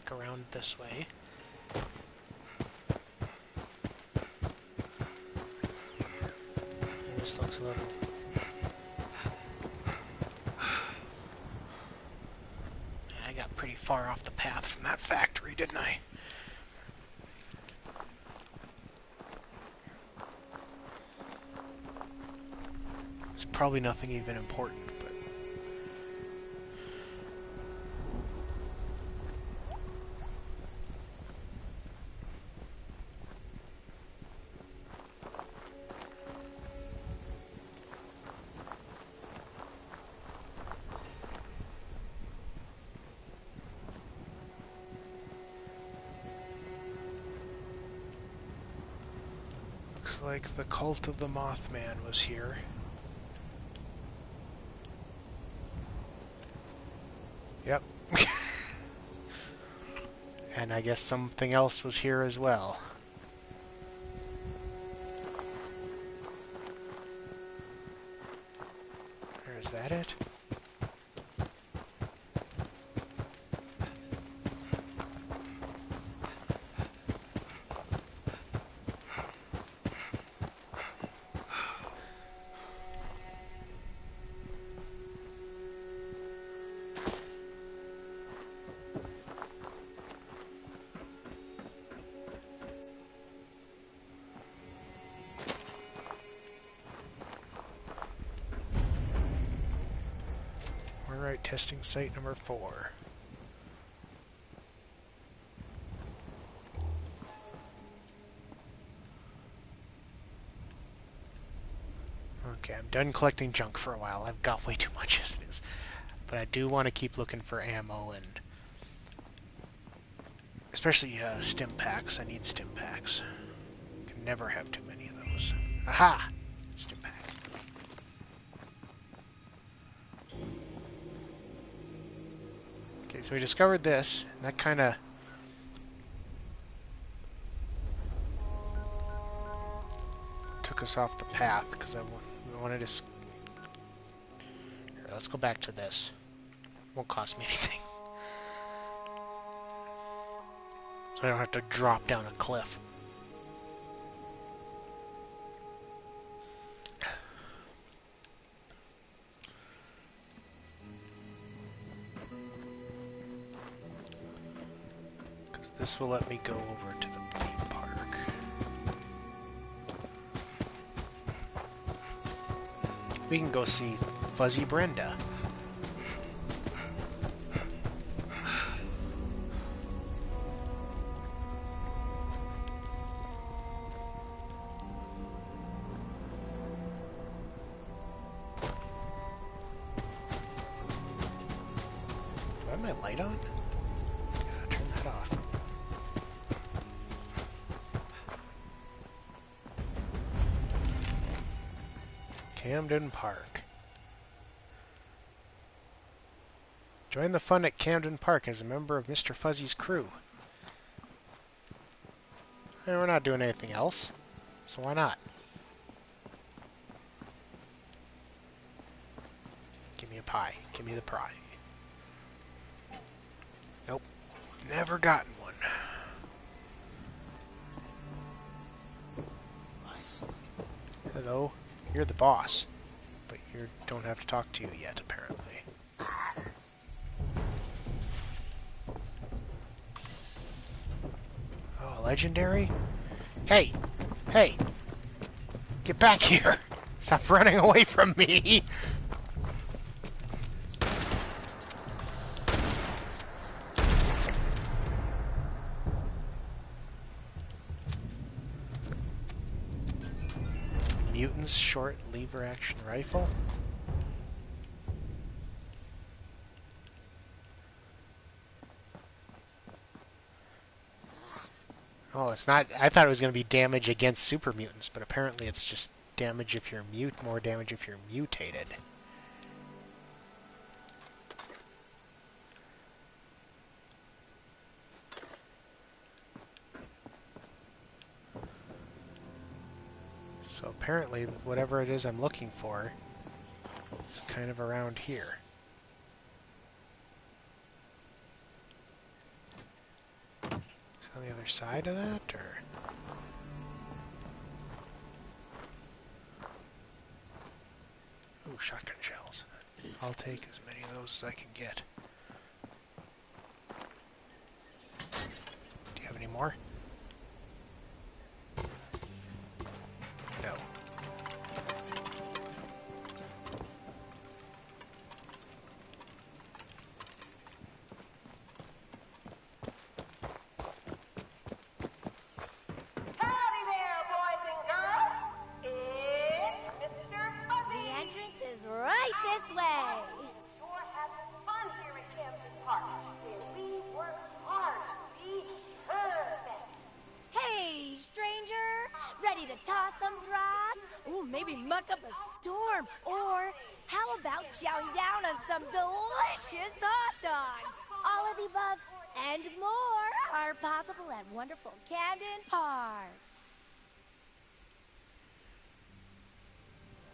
back around this way. Yeah, this looks a little... I got pretty far off the path from that factory, didn't I? It's probably nothing even important, but... Looks like the cult of the Mothman was here. Yep. And I guess something else was here as well. Or is that it? Alright, testing site number 4. Okay, I'm done collecting junk for a while. I've got way too much as it is. But I do want to keep looking for ammo and... especially stim packs. I need stim packs. Can never have too many of those. Aha! Stim pack. Okay, so we discovered this, and that kind of... took us off the path, because we wanted to... Here, let's go back to this. Won't cost me anything. So I don't have to drop down a cliff. Because this will let me go over to the theme park. We can go see Fuzzy Brenda. Do I have my light on? Gotta turn that off. Camden Park. Join the fun at Camden Park as a member of Mr. Fuzzy's crew. And we're not doing anything else, so why not? Give me a pie. Give me the pie. Nope. Never gotten one. Hello. You're the boss. But you don't have to talk to you yet, apparently. Oh, legendary? Hey! Hey! Get back here! Stop running away from me! Mutant's short lever action rifle? Oh, it's not... I thought it was going to be damage against super mutants, but apparently it's just damage if you're more damage if you're mutated. So apparently, whatever it is I'm looking for is kind of around here. side of that, or? Ooh, shotgun shells. I'll take as many of those as I can get. Do you have any more? No. Howdy there, boys and girls. It's Mr. Fuzzy. The entrance is right this way. You're having fun here at Camden Park, where we work hard to be perfect. Hey, stranger. Ready to toss some dross? Ooh, maybe muck up a storm. Or how about chowing down on some delicious hot dogs? All of the above and more are possible at wonderful Camden Park.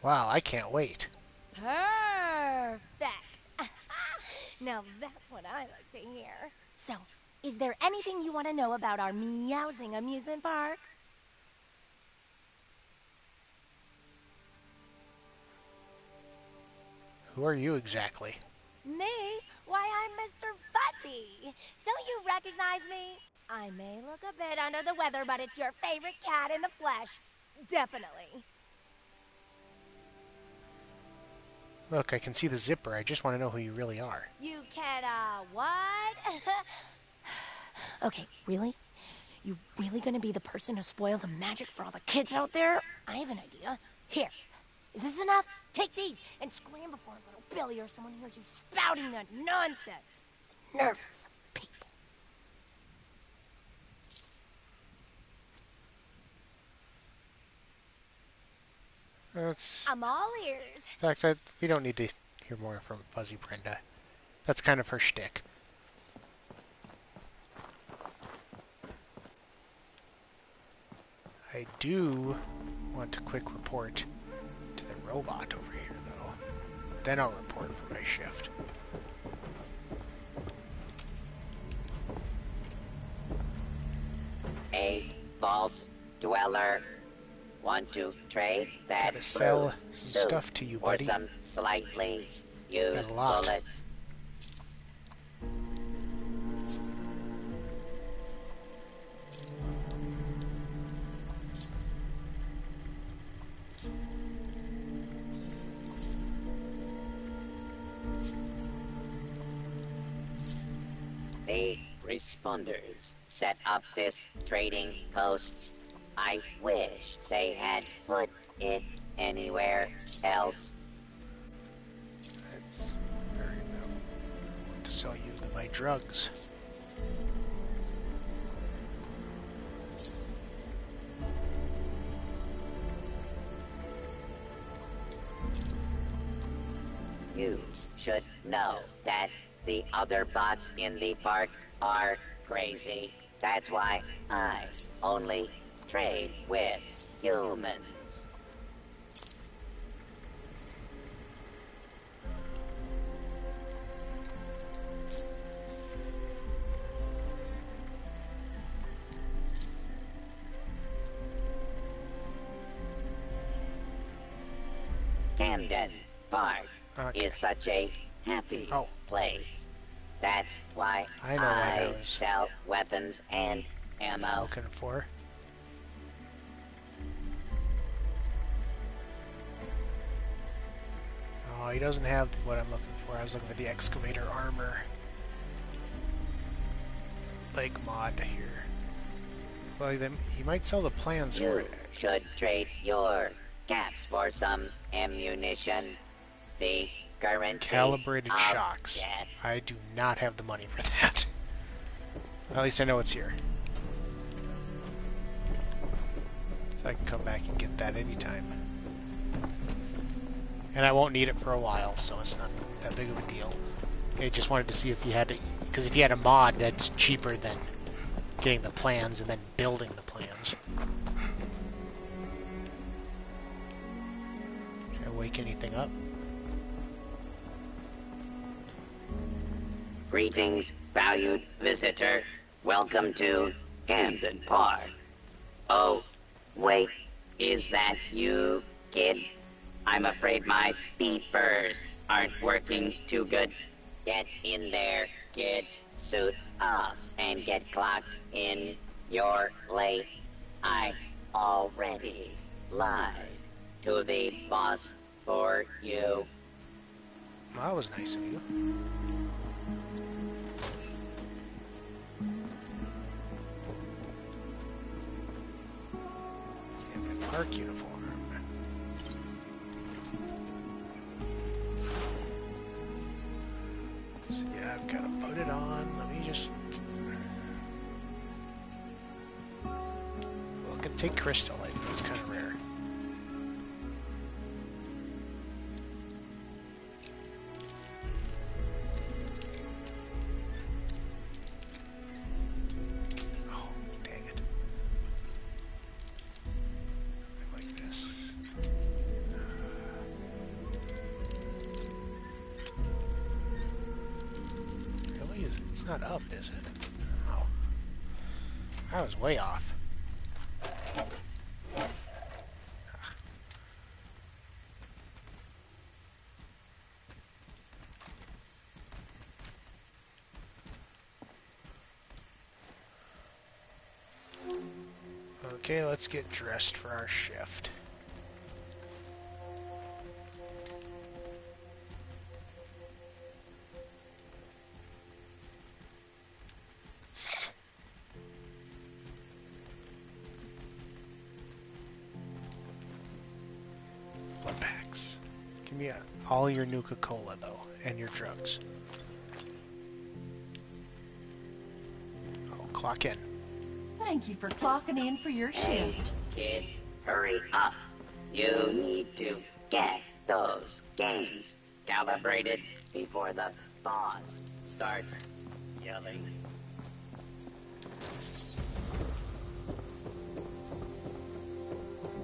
Wow, I can't wait. Perfect. Now that's what I like to hear. So, is there anything you want to know about our meowsing amusement park? Who are you exactly? Me? Why, I'm Mr. Fuzzy. Don't you recognize me? I may look a bit under the weather, but it's your favorite cat in the flesh. Definitely. Look, I can see the zipper. I just want to know who you really are. You can, what? Okay, really? You really gonna be the person to spoil the magic for all the kids out there? I have an idea. Here. Is this enough? Take these and scram before little Billy or someone hears you spouting that nonsense. Nervous people. That's... I'm all ears. In fact, we don't need to hear more from Fuzzy Brenda. That's kind of her shtick. I do want a quick report to the robot over here, though. Then I'll report for my shift. A vault dweller. Want to trade that Gotta sell blue some suit stuff to you, for buddy. some slightly used a lot. bullets? The responders set up this trading post. I wish they had put it anywhere else. That's very no. I want to sell you my drugs. You should know that the other bots in the park are crazy. That's why I only trade with humans. Camden Park is such a happy place. That's why I know what I was sell weapons and ammo. Looking for. Oh, he doesn't have what I'm looking for. I was looking for the excavator armor. Lake mod here. Well, he might sell the plans for it. Should trade your caps for some ammunition. The currency Calibrated of shocks. death. I do not have the money for that. At least I know it's here. So I can come back and get that anytime. And I won't need it for a while, so it's not that big of a deal. I just wanted to see if you had it, because if you had a mod, that's cheaper than getting the plans and then building the plans. Can I wake anything up? Greetings, valued visitor. Welcome to Camden Park. Oh, wait, is that you, kid? I'm afraid my beepers aren't working too good. Get in there, kid. Suit up and get clocked in. You're late. I already lied to the boss for you. Well, that was nice of you. Camden Park uniform. So yeah, I've got to put it on. Let me just... Well, I can take crystal. I think that's kind of rare. Oh, dang it. Something like this. Really? It's not up, is it? Oh. I was way off. Okay, let's get dressed for our shift. Blood packs. Give me all your Nuka-Cola, though, and your drugs. Oh, clock in. Thank you for clocking in for your shift. Kid, hurry up. You need to get those games calibrated before the boss starts yelling.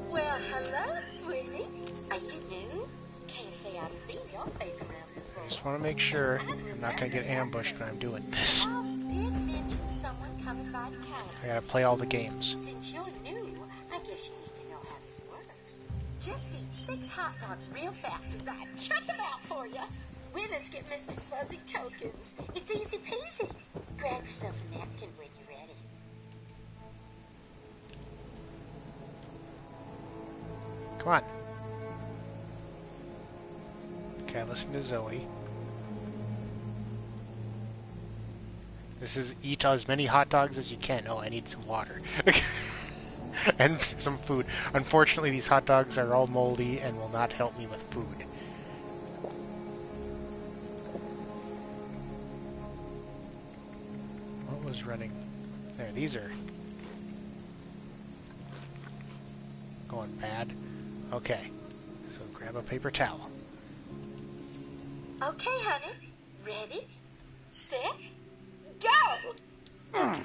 Well, hello, sweetie. Are you new? Can't say I've seen your face around before. Just want to make sure I'm not going to get ambushed when I'm doing this. Boss did mention someone coming by the calendar. I gotta play all the games. Since you're new, I guess you need to know how this works. Just eat 6 hot dogs real fast as I chuck them out for you. Winners get Mr. Fuzzy tokens. It's easy peasy. Grab yourself a napkin when you're ready. Come on. Okay, listen to Zoe. This is eat as many hot dogs as you can. Oh, I need some water. And some food. Unfortunately, these hot dogs are all moldy and will not help me with food. What was running? There, these are going bad. Okay, so grab a paper towel. Okay, honey. Ready, set, go! Ugh.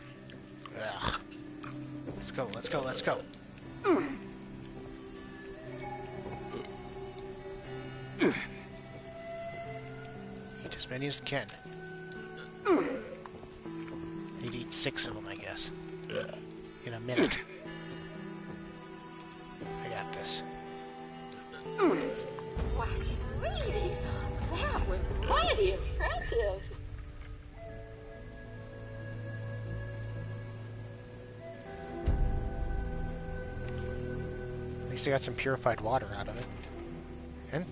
Let's go, let's go, let's go. Eat as many as you can. Need to eat 6 of them, I guess. In a minute. I got this. Why, sweetie, that was mighty impressive. At least I got some purified water out of it. And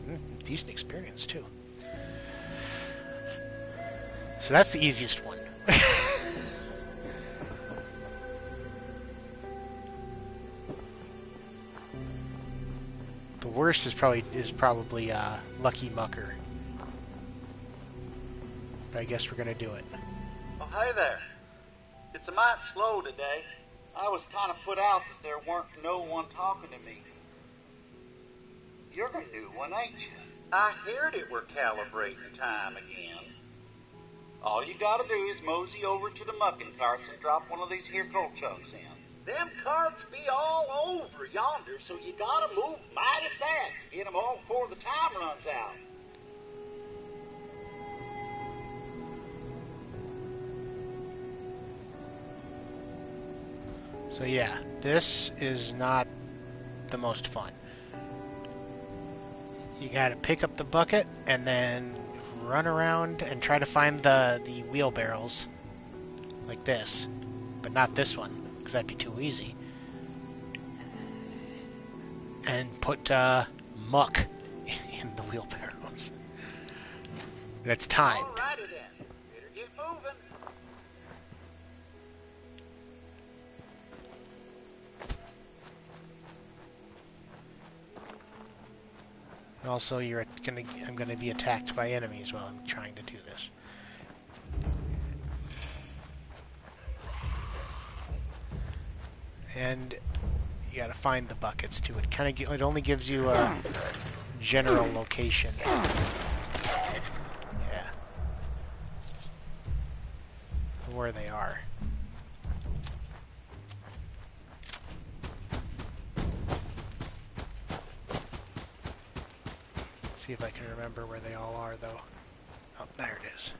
decent experience, too. So that's the easiest one. The worst is probably Lucky Mucker. But I guess we're gonna do it. Oh, hey there. It's a mite slow today. I was kind of put out that there weren't no one talking to me. You're a new one, ain't you? I heard it were calibrating time again. All you gotta do is mosey over to the mucking carts and drop one of these here coal chunks in. Them carts be all over yonder, so you gotta move mighty fast to get them all before the time runs out. So yeah, this is not the most fun. You gotta pick up the bucket and then run around and try to find the wheelbarrows like this. But not this one, because that'd be too easy. And put muck in the wheelbarrows. That's timed. Alrighty then. Better get moving. Also, I'm gonna be attacked by enemies while I'm trying to do this. And you gotta find the buckets too. It only gives you a general location. Yeah. Where they are. See if I can remember where they all are, though. Oh, there it is.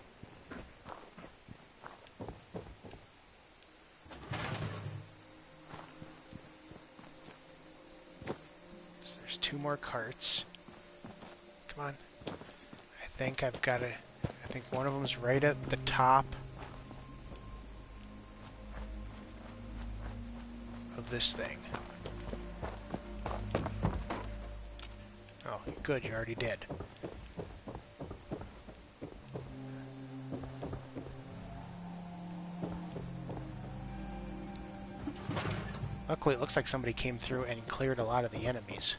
So there's 2 more carts. Come on. I think I've got to... I think one of them's right at the top of this thing. Oh, good, you already did. Luckily, it looks like somebody came through and cleared a lot of the enemies.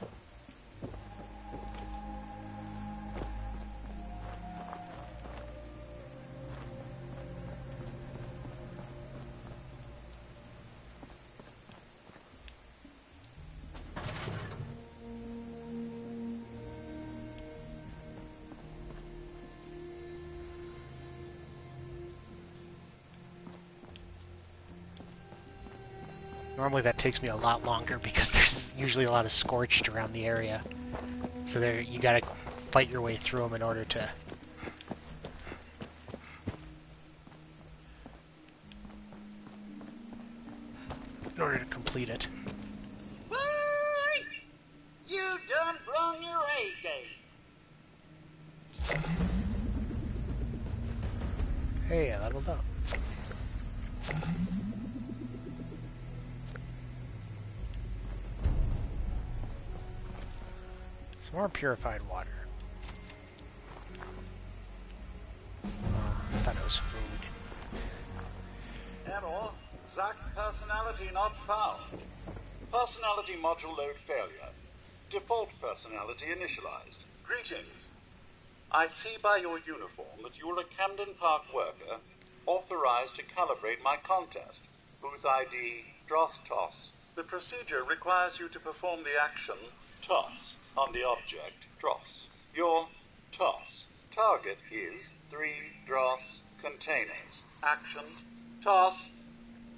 Normally that takes me a lot longer because there's usually a lot of scorched around the area. So there, you gotta fight your way through them in order to... complete it. Boy! You done brung your A game. Hey, I leveled up. Some more purified water. I thought it was food. Error. Zack personality not found. Personality module load failure. Default personality initialized. Greetings. I see by your uniform that you're a Camden Park worker authorized to calibrate my contest. Booth ID, Dross Toss. The procedure requires you to perform the action toss on the object Dross. Your toss. Target is 3 Dross containers. Action toss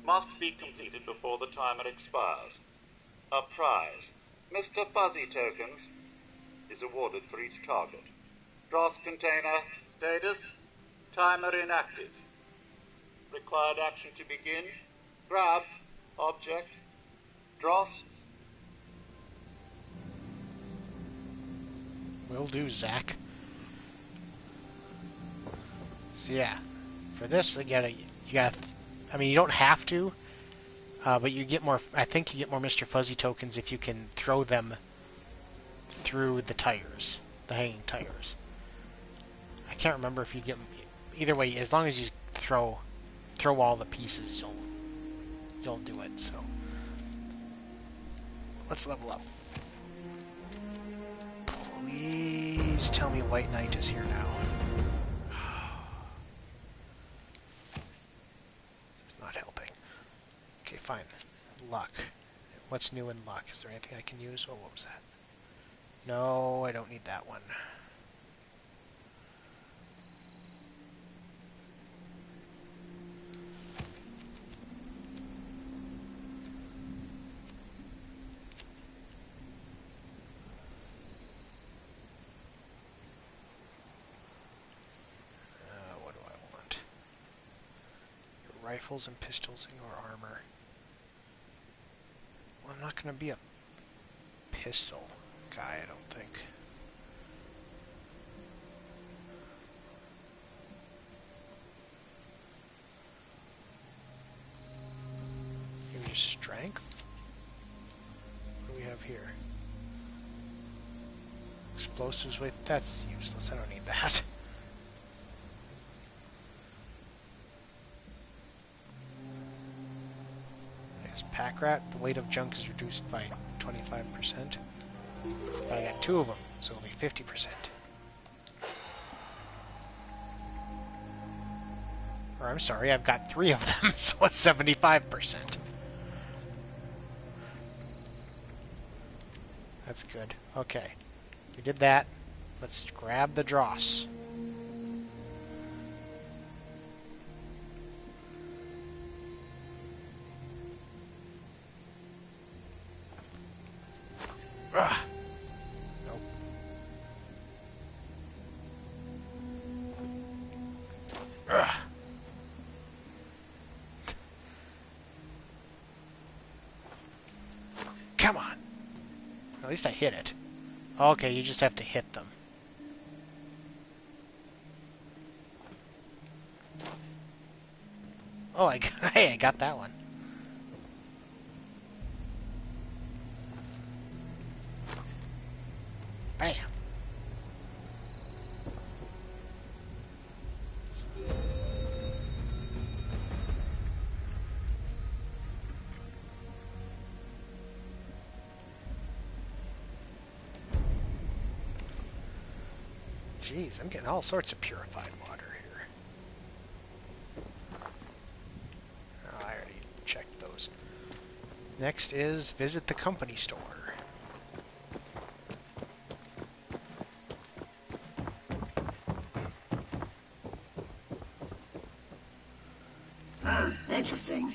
must be completed before the timer expires. A prize, Mr. Fuzzy Tokens, is awarded for each target. Dross container status, timer inactive. Required action to begin, grab, object, Dross. Will do, Zack. So yeah, for this, you gotta, I mean, you don't have to, but you get more, I think you get more Mr. Fuzzy tokens if you can throw them through the tires, the hanging tires. I can't remember if you get, either way, as long as you throw all the pieces, you'll do it, so. Let's level up. Please tell me White Knight is here now. It's not helping. Okay, fine. Luck. What's new in luck? Is there anything I can use? Oh, what was that? No, I don't need that one. What do I want? Your rifles and pistols and your armor. I'm not going to be a pistol guy, I don't think. Maybe just strength? What do we have here? Explosives with... That's useless, I don't need that. Pack rat, the weight of junk is reduced by 25%. I got 2 of them, so it'll be 50%. Or I'm sorry, I've got 3 of them, so it's 75%. That's good. Okay. We did that. Let's grab the dross. Ugh. Nope. Ugh. Come on. At least I hit it. Okay, you just have to hit them. Oh, hey, I got that one. Bam. Jeez, I'm getting all sorts of purified water here. Oh, I already checked those. Next is visit the company store. Interesting.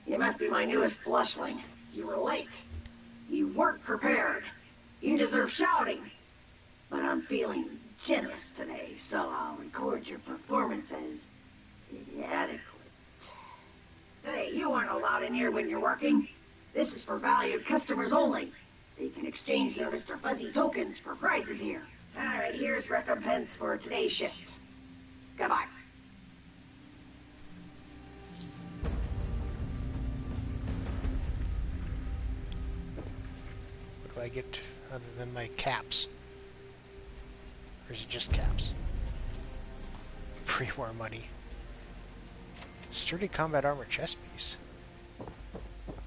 You must be my newest flushling. You were late. You weren't prepared. You deserve shouting. But I'm feeling generous today, so I'll record your performance as adequate. Hey, you aren't allowed in here when you're working. This is for valued customers only. They can exchange their Mr. Fuzzy tokens for prizes here. Alright, here's recompense for today's shift. Goodbye. What do I get other than my caps? Or is it just caps? Pre-war money. Sturdy combat armor chest piece.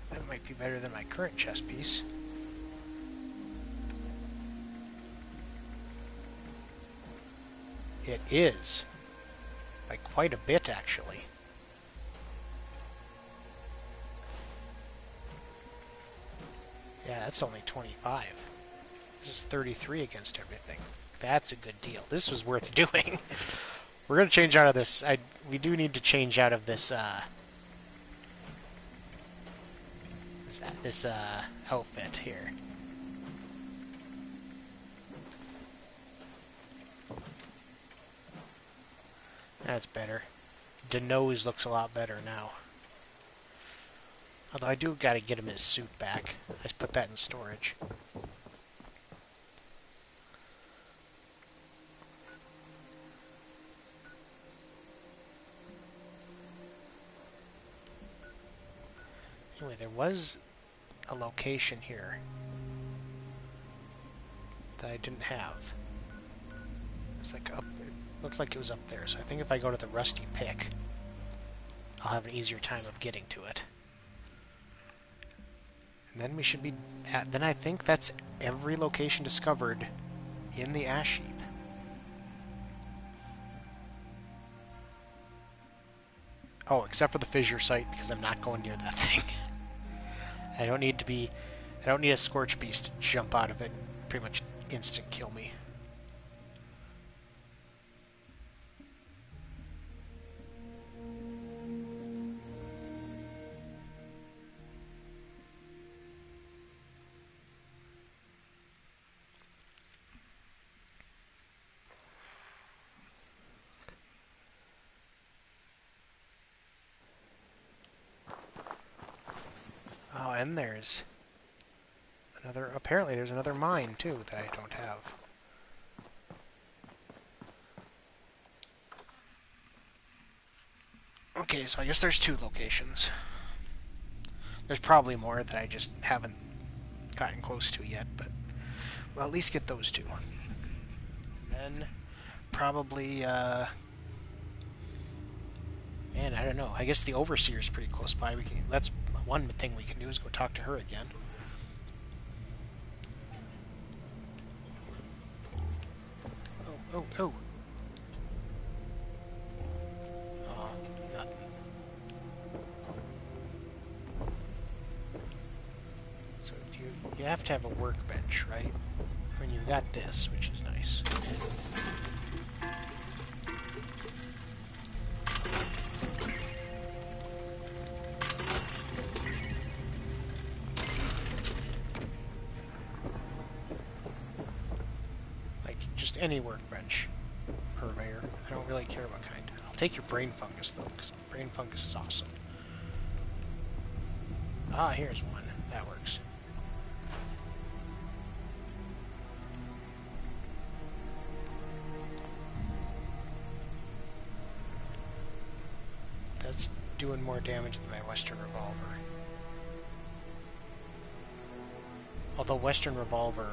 That might be better than my current chest piece. It is. By quite a bit, actually. Yeah, that's only 25. This is 33 against everything. That's a good deal. This was worth doing. We're going to change out of this. We do need to change out of this, this outfit here. That's better. The nose looks a lot better now. Although I do gotta get him his suit back. Let's put that in storage. Anyway, there was a location here that I didn't have. It's like up, it looked like it was up there, so I think if I go to the Rusty Pick, I'll have an easier time of getting to it. And then we should be at, then I think that's every location discovered in the Ash Heap. Oh, except for the fissure site, because I'm not going near that thing. I don't need a Scorch Beast to jump out of it and pretty much instant kill me. Oh, and there's Apparently there's another mine, too, that I don't have. Okay, so I guess there's 2 locations. There's probably more that I just haven't gotten close to yet, but we'll at least get those 2. And then probably, man, I don't know. I guess the Overseer's pretty close by. That's one thing we can do is go talk to her again. Oh. Oh, nothing. So you have to have a workbench, right? When you've got this, which is nice. Like, just any workbench, purveyor. I don't really care what kind. I'll take your brain fungus, though, because brain fungus is awesome. Ah, here's one. That works. That's doing more damage than my Western Revolver. Although Western Revolver...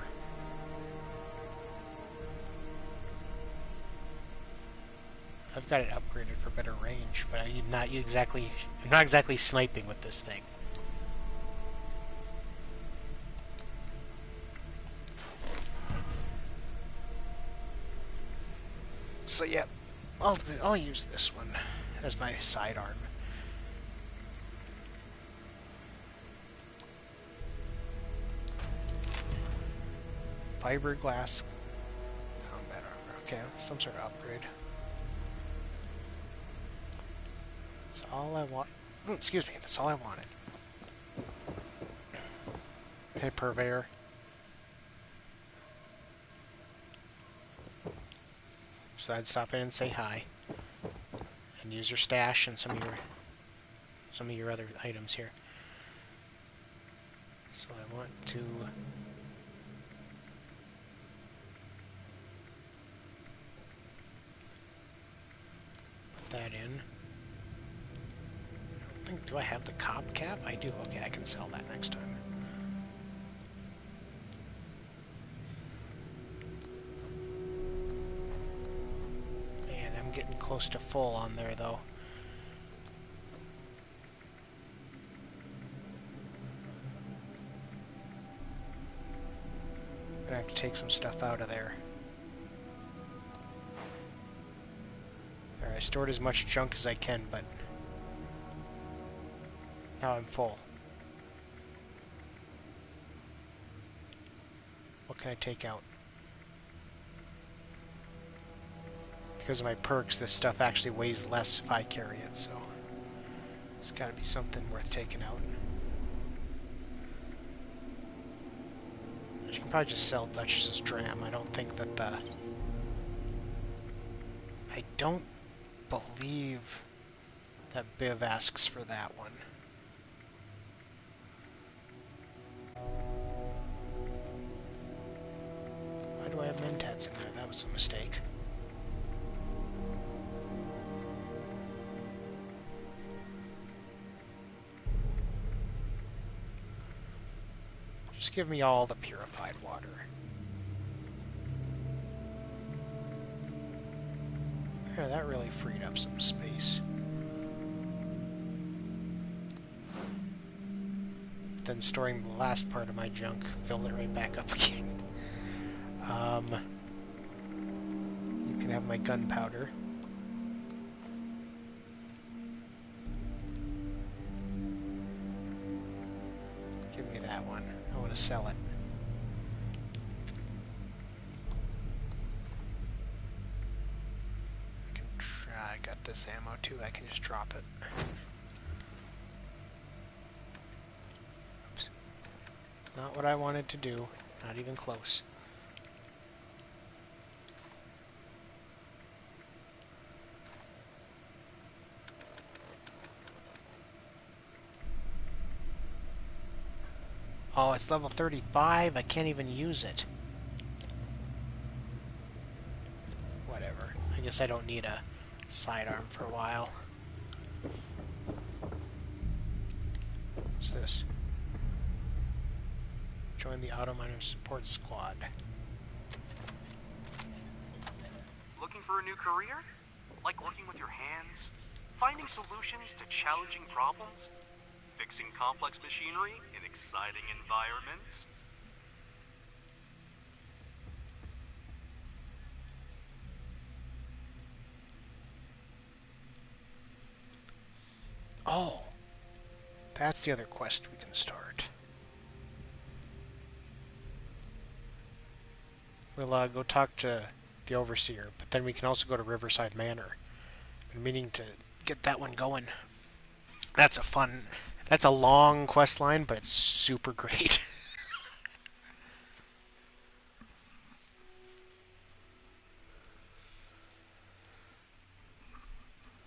I've got it upgraded for better range, but I'm not exactly sniping with this thing. So yeah, I'll use this one as my sidearm. Fiberglass combat armor. Okay, some sort of upgrade. That's all I want. Oh, excuse me, that's all I wanted. Hey, purveyor. So I'd stop in and say hi, and use your stash and some of your other items here. So I want to put that in. I don't think, do I have the cop cap? I do. Okay, I can sell that next time. Getting close to full on there, though. Gonna have to take some stuff out of there. There, I stored as much junk as I can, but now I'm full. What can I take out? Because of my perks, this stuff actually weighs less if I carry it, so it's got to be something worth taking out. I can probably just sell Duchess's Dram. I don't think that the... I don't believe that Biv asks for that one. Why do I have Mentats in there? That was a mistake. Just give me all the purified water. There, that really freed up some space. Then storing the last part of my junk filled it right back up again. You can have my gunpowder. Give me that one. I want to sell it. I got this ammo too. I can just drop it. Oops. Not what I wanted to do. Not even close. Oh, it's level 35. I can't even use it. Whatever. I guess I don't need a sidearm for a while. What's this? Join the Auto Miner Support Squad. Looking for a new career? Like working with your hands? Finding solutions to challenging problems? Fixing complex machinery in exciting environments? Oh, that's the other quest we can start. We'll go talk to the Overseer, but then we can also go to Riverside Manor. Been meaning to get that one going. That's a long quest line, but it's super great.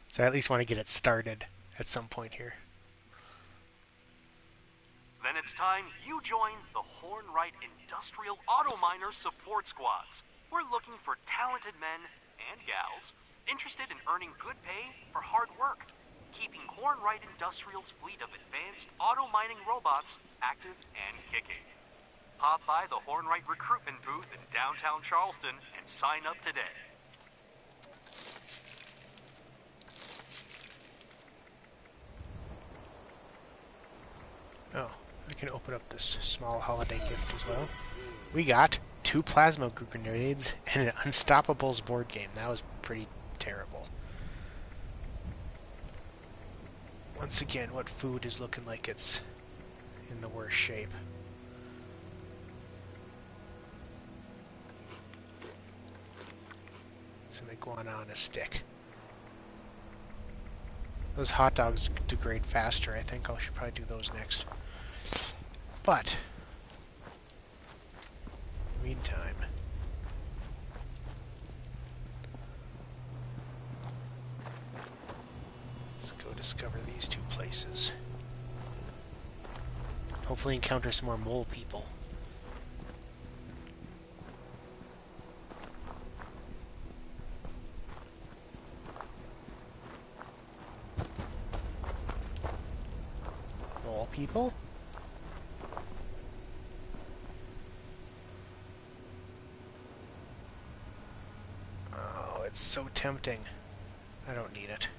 So I at least want to get it started at some point here. Then it's time you join the Hornwright Industrial Auto Miner Support Squads. We're looking for talented men and gals interested in earning good pay for hard work, keeping Hornwright Industrial's fleet of advanced auto mining robots active and kicking. Pop by the Hornwright recruitment booth in downtown Charleston and sign up today. Oh, I can open up this small holiday gift as well. We got 2 plasma grenades and an Unstoppables board game. That was pretty terrible. Once again, what food is looking like it's in the worst shape? Some iguana on a stick. Those hot dogs degrade faster. I think I should probably do those next. But, in the meantime, let's go discover these 2 places. Hopefully encounter some more mole people. Mole people? Oh, it's so tempting. I don't need it.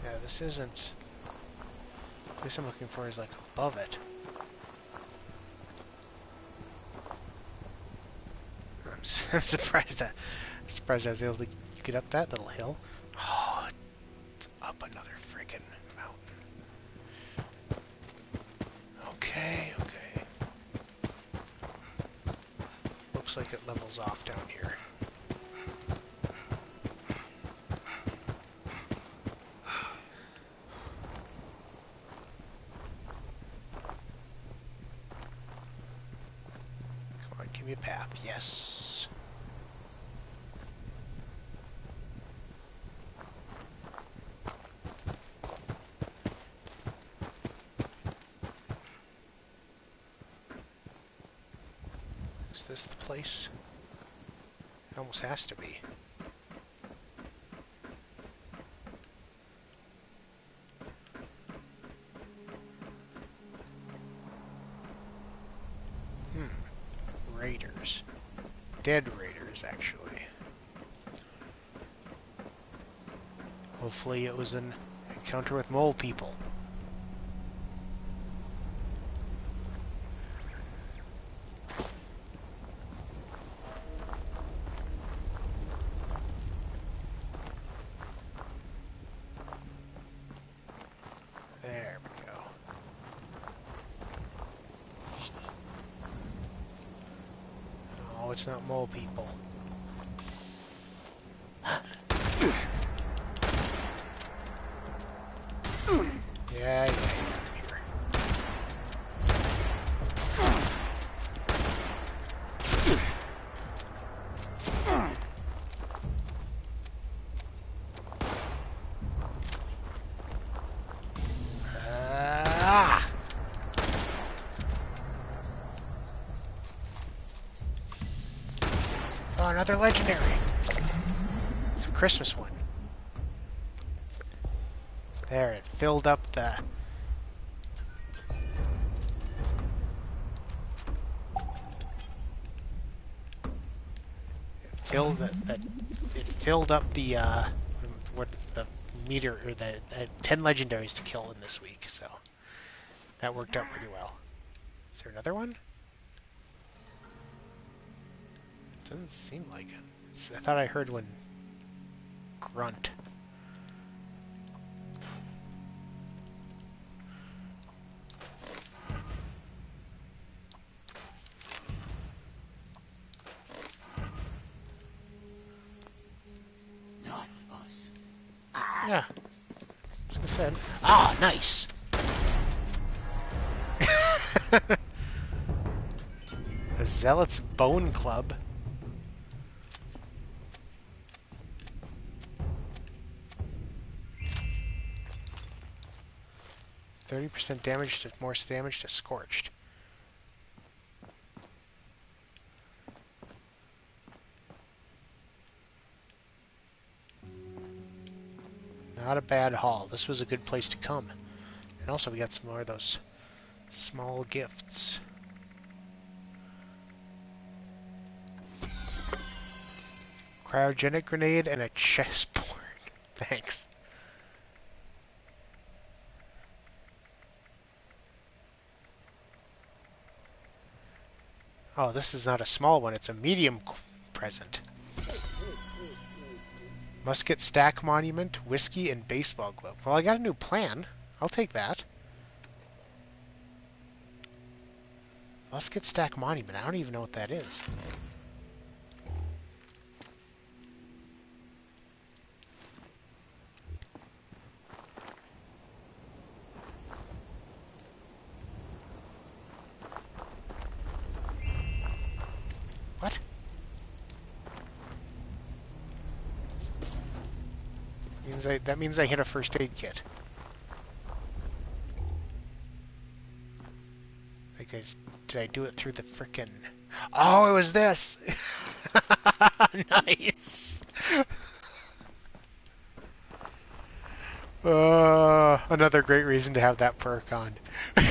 Yeah, this isn't... The place I'm looking for is like above it. I'm surprised I was able to get up that little hill. Oh, it's up another friggin' mountain. Okay. Looks like it levels off down here. Come on, give me a path. Yes. Is this the place? It almost has to be. Raiders. Dead raiders, actually. Hopefully it was an encounter with mole people. There we go. Oh, it's not mole people. Yeah, here. Oh, another legendary. It's a Christmas one. There, it filled up the... It filled up the what the meter, or the 10 legendaries to kill in this week, so that worked out pretty well. Is there another one? Doesn't seem like it. I thought I heard one grunt. Not us. Yeah. As I said. Ah, nice. A Zealot's Bone Club. %30 damage to more damage to Scorched. Not a bad haul. This was a good place to come. And also we got some more of those small gifts. Cryogenic grenade and a chessboard. Thanks. Oh, this is not a small one, it's a medium present. Musket stack monument, whiskey, and baseball glove. Well, I got a new plan. I'll take that. Musket stack monument. I don't even know what that is. What? That means I hit a first aid kit. Did I do it through the frickin'... Oh, it was this! Nice! Another great reason to have that perk on. And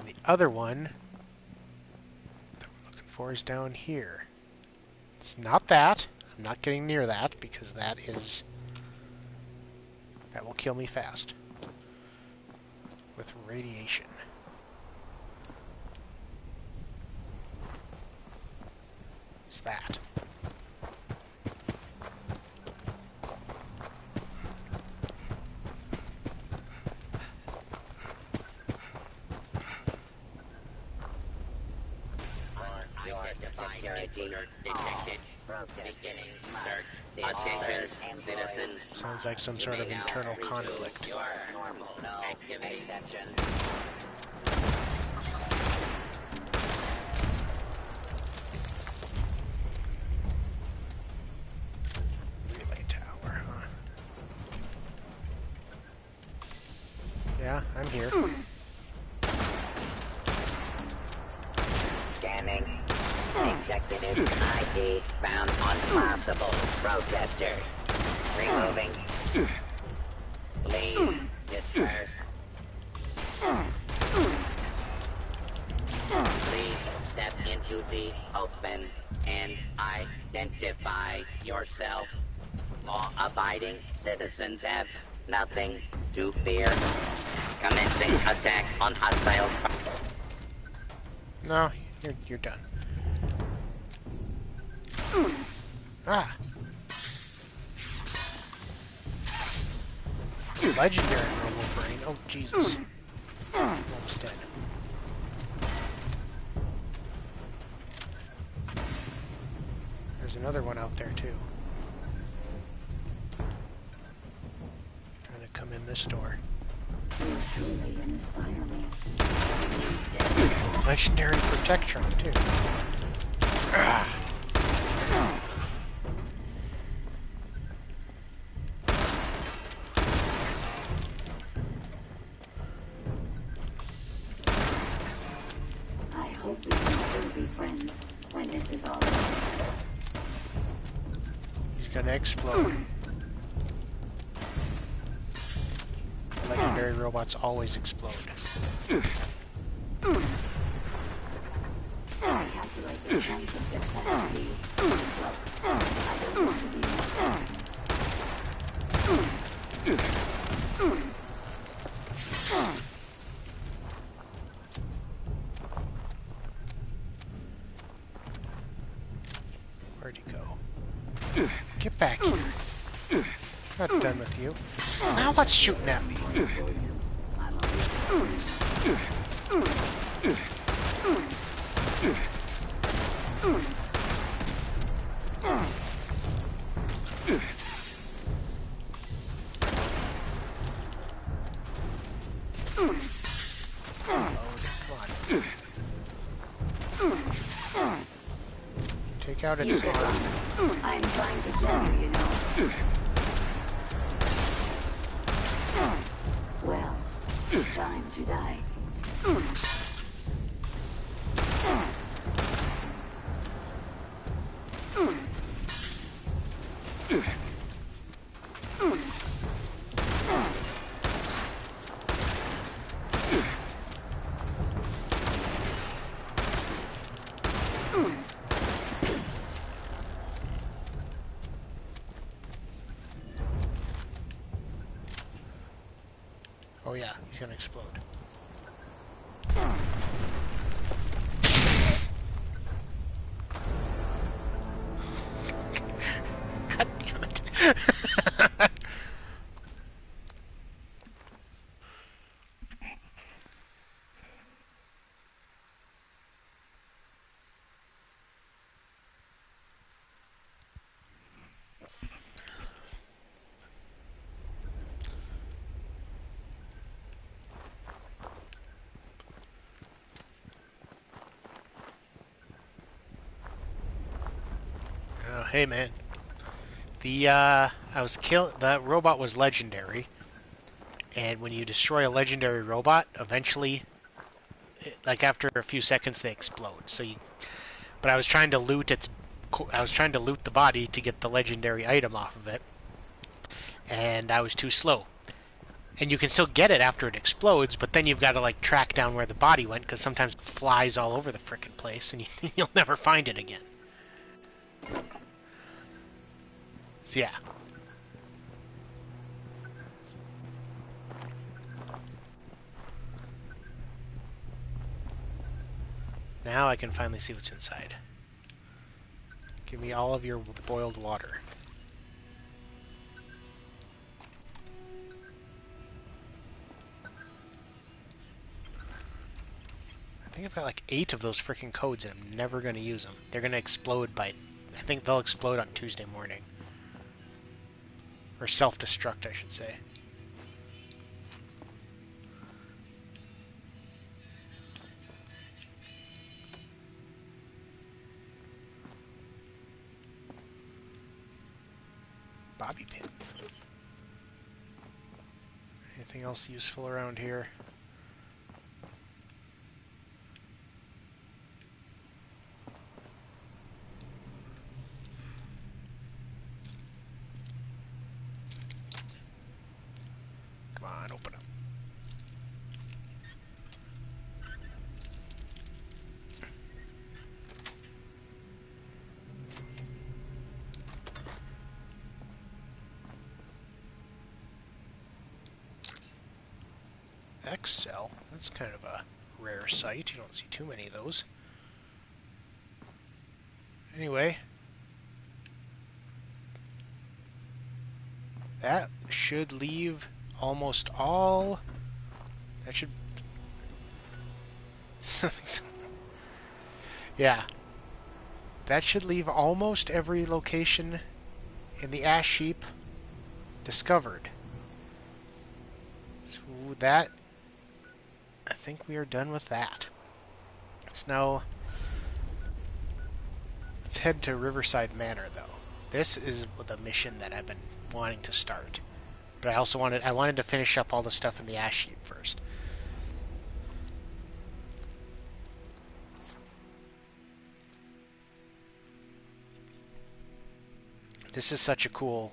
the other one that we're looking for is down here. It's not that. I'm not getting near that because that will kill me fast. With radiation. It's that. Detected. Beginning search. Attention, citizens. Sounds like some sort of internal conflict. Your normal activity section. Relay tower, huh? Yeah, I'm here. Scanning. Executive ID found on possible protesters. Removing. Leave. Disperse. Please step into the open and identify yourself. Law-abiding citizens have nothing to fear. Commencing attack on hostile. No, you're done. Ah. Legendary normal brain. Oh, Jesus. I'm almost dead. There's another one out there, too. Trying to come in this door. Legendary Protectron, too. Ah. hope we can still be friends when this is all over. He's gonna explode. Legendary robots always explode. I calculate the chance of success to be low. I don't want to be mistaken. Where'd he go? Get back here. Not done with you. Now what's shooting at me? Take out its arm. I'm trying to kill you, you know. Well, time to die. Oh yeah, he's gonna explode. God damn it. Oh, hey man. The robot was legendary, and when you destroy a legendary robot, eventually, like after a few seconds, they explode. But I was trying to loot the body to get the legendary item off of it, and I was too slow. And you can still get it after it explodes, but then you've got to like track down where the body went, because sometimes it flies all over the frickin' place, and you'll never find it again. So yeah. Now I can finally see what's inside. Give me all of your boiled water. I think I've got like 8 of those freaking codes and I'm never going to use them. They're going to explode I think they'll explode on Tuesday morning. Or self-destruct, I should say. Bobby pin. Anything else useful around here? Come on, open up. X-Cell. That's kind of a rare sight. You don't see too many of those. Anyway. That should leave almost all... That should... Yeah. That should leave almost every location in the Ash Heap discovered. So that... I think we are done with that. So let's head to Riverside Manor, though. This is the mission that I've been wanting to start. But I wanted to finish up all the stuff in the Ash Heap first. This is such a cool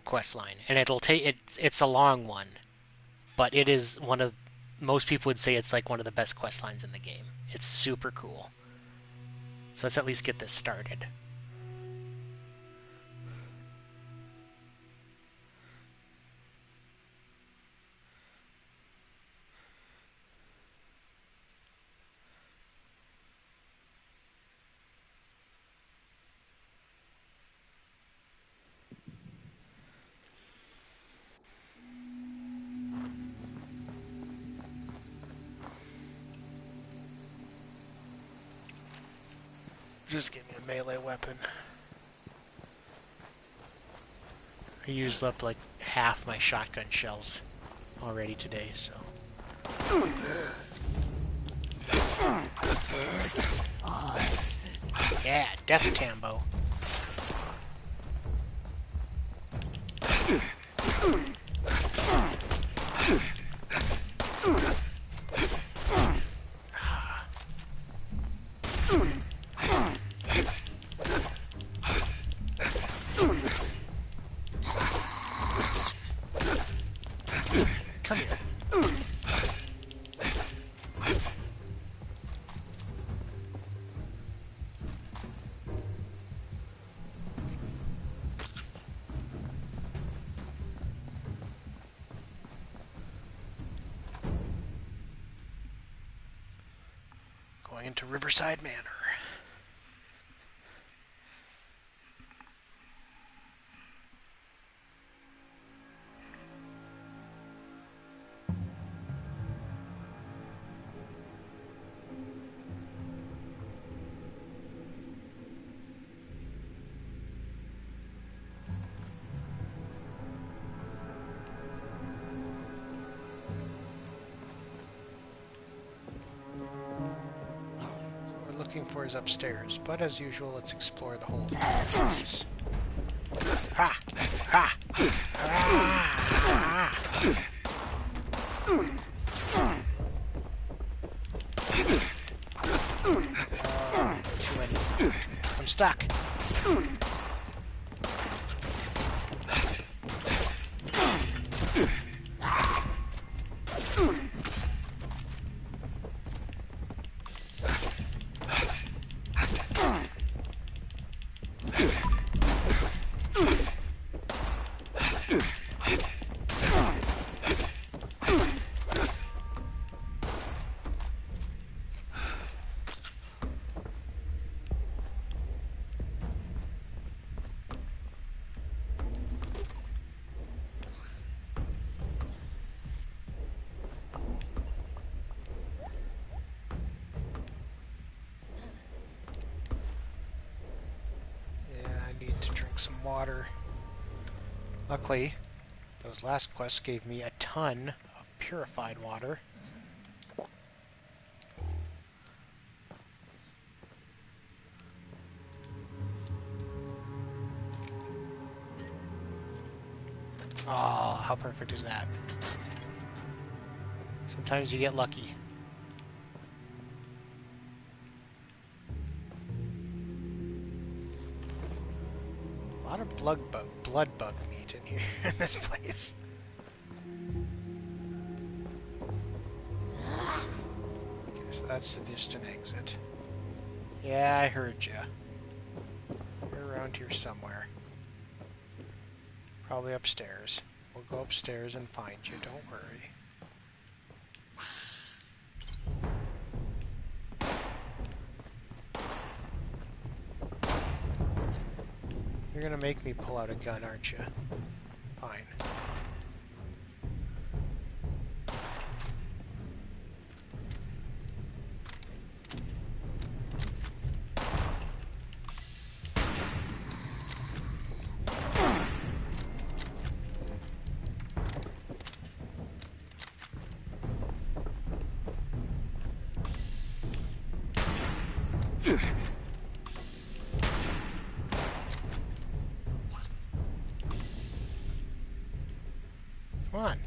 quest line, and it's a long one, but it is one of, most people would say it's like one of the best quest lines in the game. It's super cool. So let's at least get this started. Just give me a melee weapon. I used up like half my shotgun shells already today, so. Yeah, Death Tambo. Come here. Going into Riverside Manor. For is upstairs, but as usual, let's explore the whole place. Ha! Ha! Ah! Too many. I'm stuck. Some water. Luckily, those last quests gave me a ton of purified water. Oh, how perfect is that? Sometimes you get lucky. A lot of blood bug meat in here in this place. Okay, so that's the distant exit. Yeah, I heard ya. You're around here somewhere. Probably upstairs. We'll go upstairs and find you, don't worry. You're gonna make me pull out a gun, aren't you? Fine. Come on.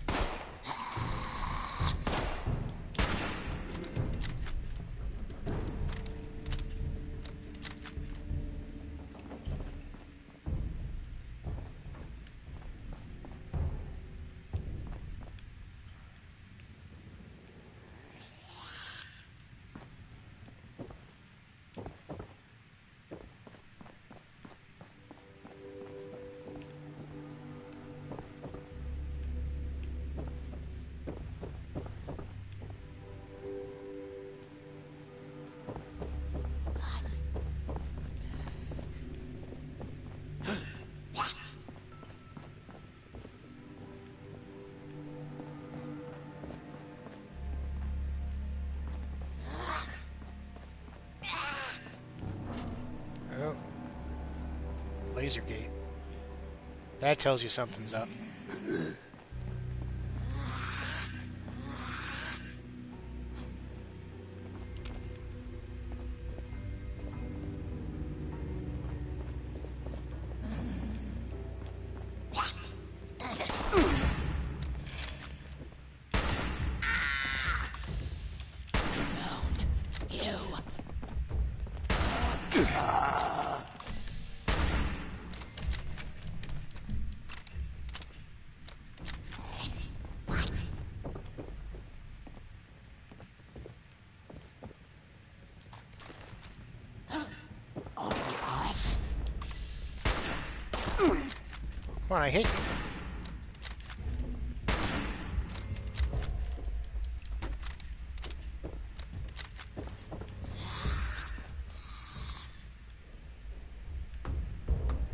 laser gate. That tells you something's up. Come on, I hate you.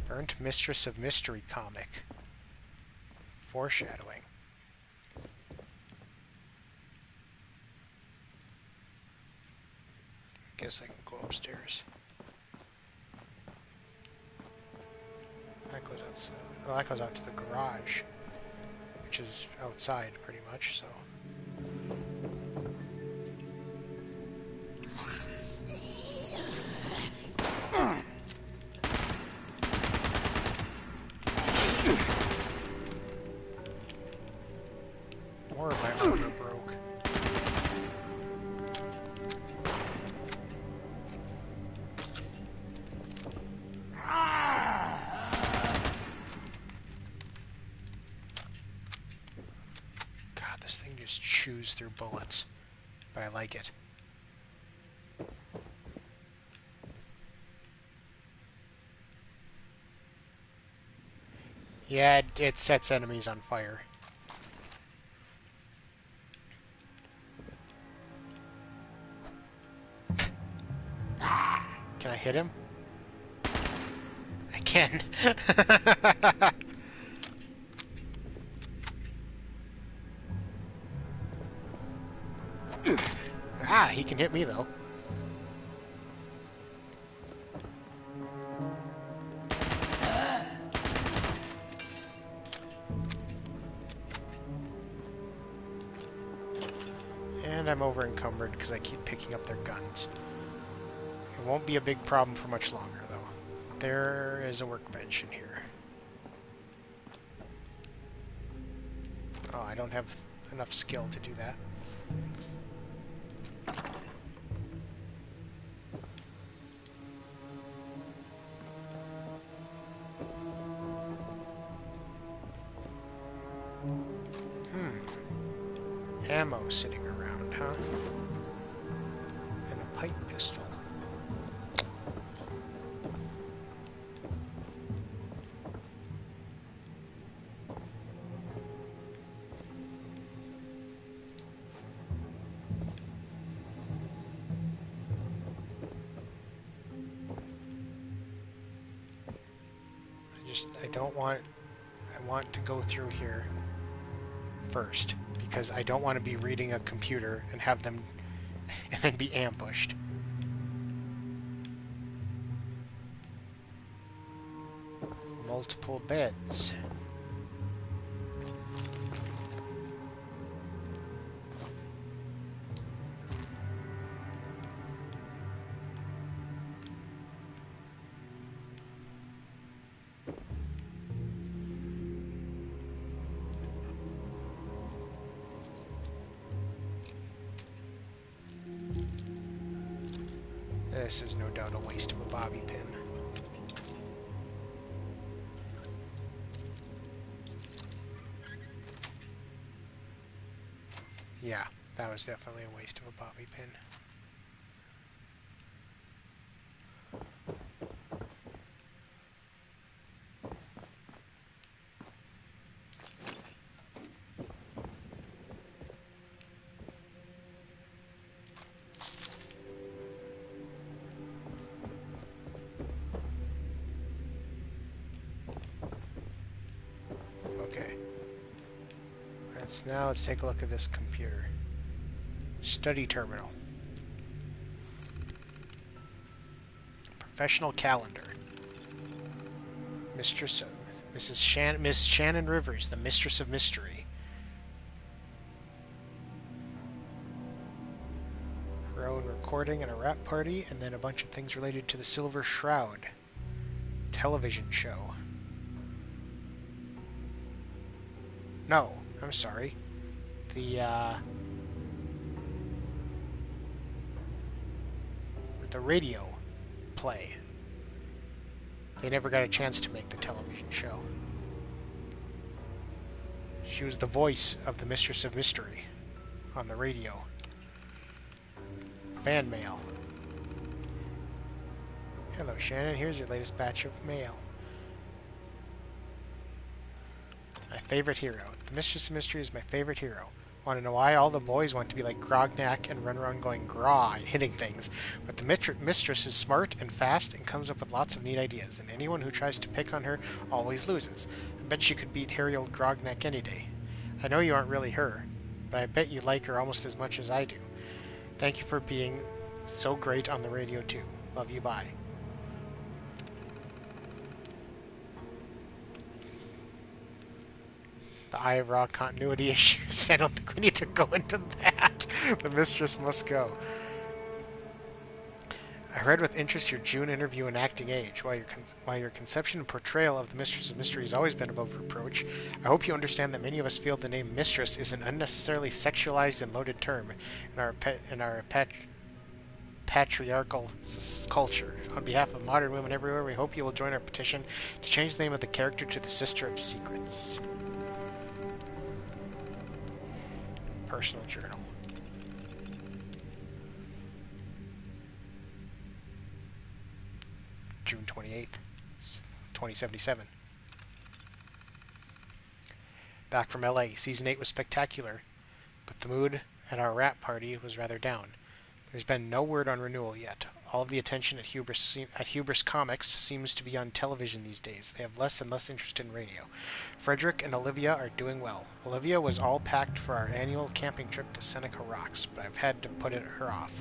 Burnt Mistress of Mystery comic. Foreshadowing. Guess I can go upstairs. That goes outside. Well, that goes out to the garage, which is outside pretty much, so. More of my armor broke. This thing just chews through bullets, but I like it. Yeah, it sets enemies on fire. Can I hit him? I can. Ah, he can hit me though. And I'm over encumbered because I keep picking up their guns. It won't be a big problem for much longer though. There is a workbench in here. Oh, I don't have enough skill to do that. Ammo sitting around, huh? And a pipe pistol. I want to go through here first, because I don't want to be reading a computer and have them and then be ambushed. Multiple beds. This is no doubt a waste of a bobby pin. Yeah, that was definitely a waste of a bobby pin. Now let's take a look at this computer. Study terminal. Professional calendar. Mistress of Miss Shannon Rivers, the Mistress of Mystery. Her own recording and a rap party, and then a bunch of things related to the Silver Shroud television show. No, I'm sorry. The radio play. They never got a chance to make the television show. She was the voice of the Mistress of Mystery on the radio. Fan mail. Hello, Shannon. Here's your latest batch of mail. My favorite hero. The Mistress of Mystery is my favorite hero. Want to know why? All the boys want to be like Grognak and run around going graw and hitting things. But the mistress is smart and fast and comes up with lots of neat ideas, and anyone who tries to pick on her always loses. I bet she could beat hairy old Grognak any day. I know you aren't really her, but I bet you like her almost as much as I do. Thank you for being so great on the radio too. Love you, bye. The Eye of Ra continuity issues. I don't think we need to go into that. The mistress must go. I read with interest your June interview in Acting Age. While your conception and portrayal of the Mistress of Mystery has always been above reproach, I hope you understand that many of us feel the name mistress is an unnecessarily sexualized and loaded term in our patriarchal culture. On behalf of modern women everywhere, we hope you will join our petition to change the name of the character to the Sister of Secrets. Personal journal. June 28th, 2077. Back from LA. Season 8 was spectacular, but the mood at our rap party was rather down. There's been no word on renewal yet. All of the attention at Hubris Comics seems to be on television these days. They have less and less interest in radio. Frederick and Olivia are doing well. Olivia was all packed for our annual camping trip to Seneca Rocks, but I've had to put her off.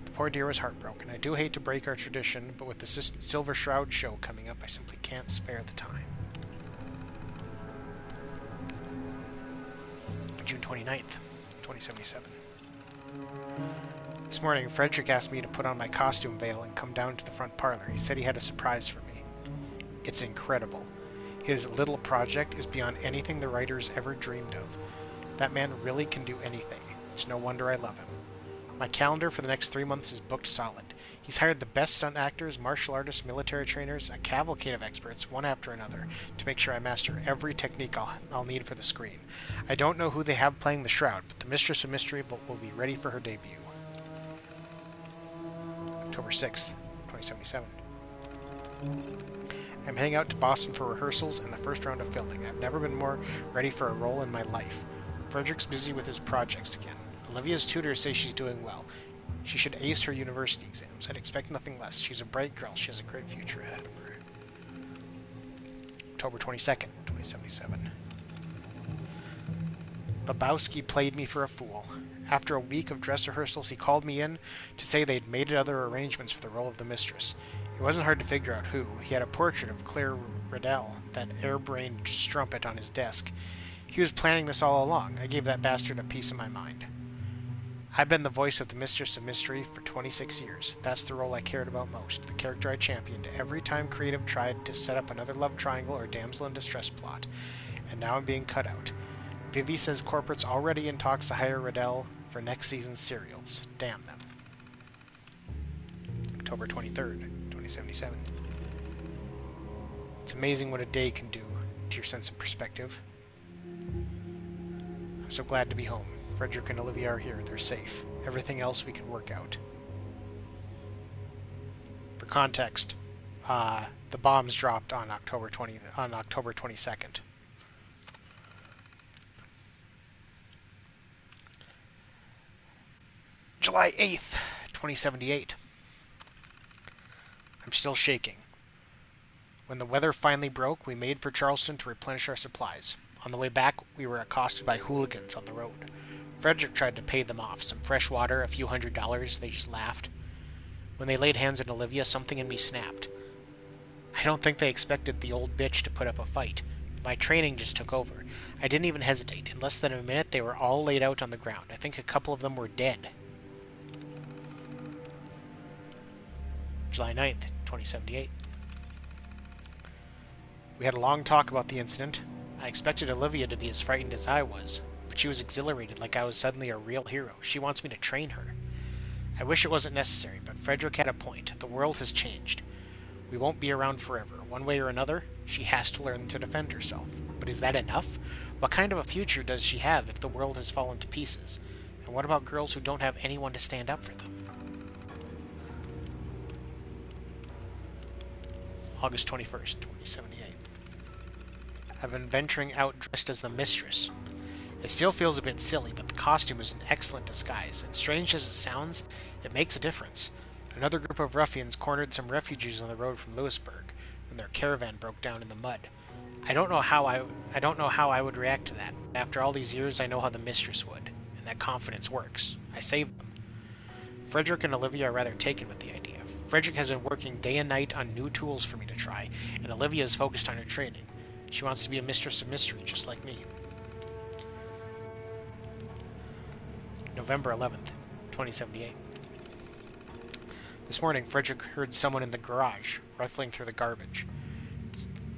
The poor dear was heartbroken. I do hate to break our tradition, but with the Silver Shroud show coming up, I simply can't spare the time. June 29th, 2077. This morning, Frederick asked me to put on my costume veil and come down to the front parlor. He said he had a surprise for me. It's incredible. His little project is beyond anything the writers ever dreamed of. That man really can do anything. It's no wonder I love him. My calendar for the next 3 months is booked solid. He's hired the best stunt actors, martial artists, military trainers, a cavalcade of experts, one after another, to make sure I master every technique I'll need for the screen. I don't know who they have playing the Shroud, but the Mistress of Mystery will be ready for her debut. October 6th, 2077. I'm heading out to Boston for rehearsals and the first round of filming. I've never been more ready for a role in my life. Frederick's busy with his projects again. Olivia's tutors say she's doing well. She should ace her university exams. I'd expect nothing less. She's a bright girl. She has a great future ahead of her. October 22nd, 2077. Babowski played me for a fool. After a week of dress rehearsals, he called me in to say they'd made other arrangements for the role of the mistress. It wasn't hard to figure out who. He had a portrait of Claire Riddell, that airbrained strumpet, on his desk. He was planning this all along. I gave that bastard a piece of my mind. I've been the voice of the Mistress of Mystery for 26 years. That's the role I cared about most, the character I championed every time creative tried to set up another love triangle or damsel in distress plot. And now I'm being cut out. Vivi says corporate's already in talks to hire Riddell for next season's serials. Damn them. October 23rd, 2077. It's amazing what a day can do to your sense of perspective. I'm so glad to be home. Frederick and Olivia are here. They're safe. Everything else we can work out. For context, the bombs dropped on October 22nd. July 8th, 2078. I'm still shaking. When the weather finally broke, we made for Charleston to replenish our supplies. On the way back, we were accosted by hooligans on the road. Frederick tried to pay them off. Some fresh water, a few $100s. They just laughed. When they laid hands on Olivia, something in me snapped. I don't think they expected the old bitch to put up a fight. My training just took over. I didn't even hesitate. In less than a minute, they were all laid out on the ground. I think a couple of them were dead. July 9th, 2078. We had a long talk about the incident. I expected Olivia to be as frightened as I was, but she was exhilarated like I was suddenly a real hero. She wants me to train her. I wish it wasn't necessary, but Frederick had a point. The world has changed. We won't be around forever. One way or another, she has to learn to defend herself. But is that enough? What kind of a future does she have if the world has fallen to pieces? And what about girls who don't have anyone to stand up for them? August 21st, 2078. I've been venturing out dressed as the mistress. It still feels a bit silly, but the costume is an excellent disguise, and strange as it sounds, it makes a difference. Another group of ruffians cornered some refugees on the road from Lewisburg when their caravan broke down in the mud. I don't know how I would react to that. After all these years, I know how the mistress would, and that confidence works. I saved them. Frederick and Olivia are rather taken with the idea. Frederick has been working day and night on new tools for me to try, and Olivia is focused on her training. She wants to be a mistress of mystery, just like me. November 11th, 2078. This morning, Frederick heard someone in the garage, rifling through the garbage.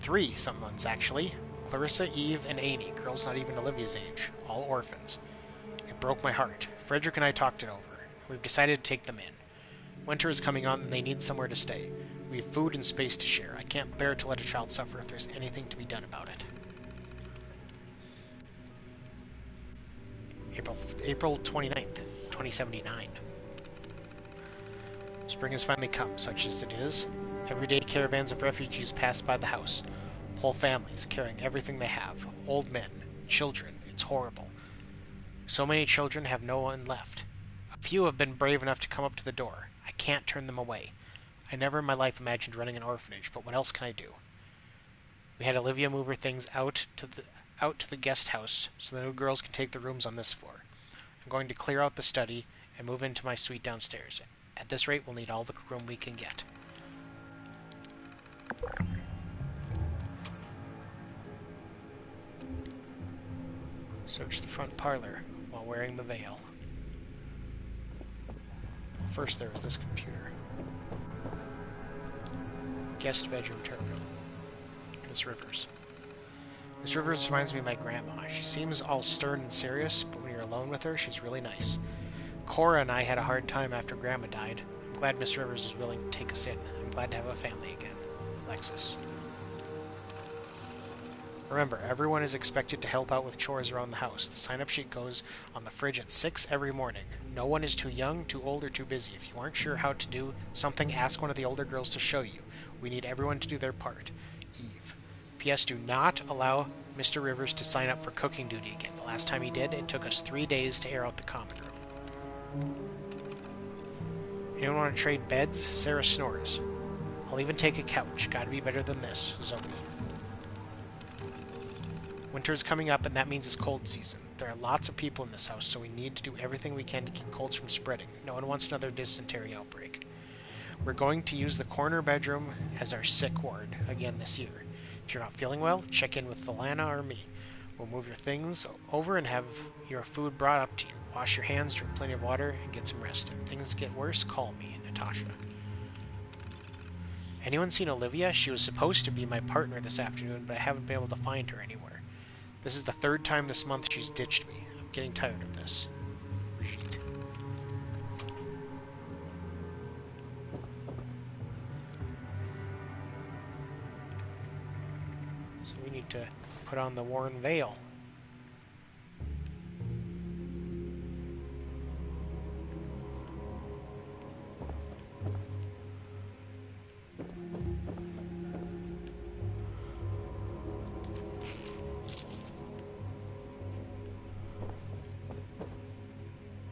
Three someones, actually. Clarissa, Eve, and Amy, girls not even Olivia's age, all orphans. It broke my heart. Frederick and I talked it over. We've decided to take them in. Winter is coming on and they need somewhere to stay. We have food and space to share. I can't bear to let a child suffer if there's anything to be done about it. April 29th, 2079. Spring has finally come, such as it is. Every day caravans of refugees pass by the house. Whole families carrying everything they have. Old men, children. It's horrible. So many children have no one left. A few have been brave enough to come up to the door. I can't turn them away. I never in my life imagined running an orphanage, but what else can I do? We had Olivia move her things out to the guest house so the new girls can take the rooms on this floor. I'm going to clear out the study and move into my suite downstairs. At this rate, we'll need all the room we can get. Search the front parlor while wearing the veil. First there was this computer. Guest bedroom terminal. Miss Rivers. Miss Rivers reminds me of my grandma. She seems all stern and serious, but when you're alone with her, she's really nice. Cora and I had a hard time after Grandma died. I'm glad Miss Rivers is willing to take us in. I'm glad to have a family again. Alexis. Remember, everyone is expected to help out with chores around the house. The sign-up sheet goes on the fridge at 6 every morning. No one is too young, too old, or too busy. If you aren't sure how to do something, ask one of the older girls to show you. We need everyone to do their part. Eve. P.S. Do not allow Mr. Rivers to sign up for cooking duty again. The last time he did, it took us 3 days to air out the common room. Anyone want to trade beds? Sarah snores. I'll even take a couch. Gotta be better than this. Zoe. Winter is coming up, and that means it's cold season. There are lots of people in this house, so we need to do everything we can to keep colds from spreading. No one wants another dysentery outbreak. We're going to use the corner bedroom as our sick ward again this year. If you're not feeling well, check in with Valana or me. We'll move your things over and have your food brought up to you. Wash your hands, drink plenty of water, and get some rest. If things get worse, call me, Natasha. Anyone seen Olivia? She was supposed to be my partner this afternoon, but I haven't been able to find her anywhere. This is the 3rd time this month she's ditched me. I'm getting tired of this. Brigitte. So we need to put on the worn veil.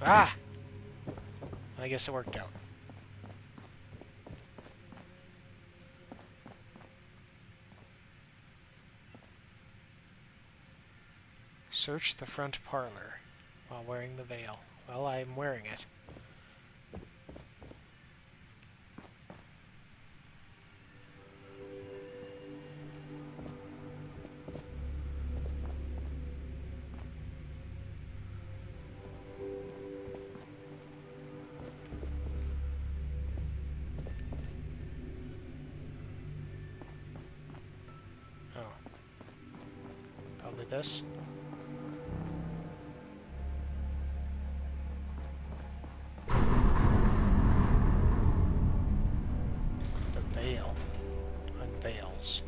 Ah! I guess it worked out. Search the front parlor while wearing the veil. Well, I'm wearing it. this. The veil unveils.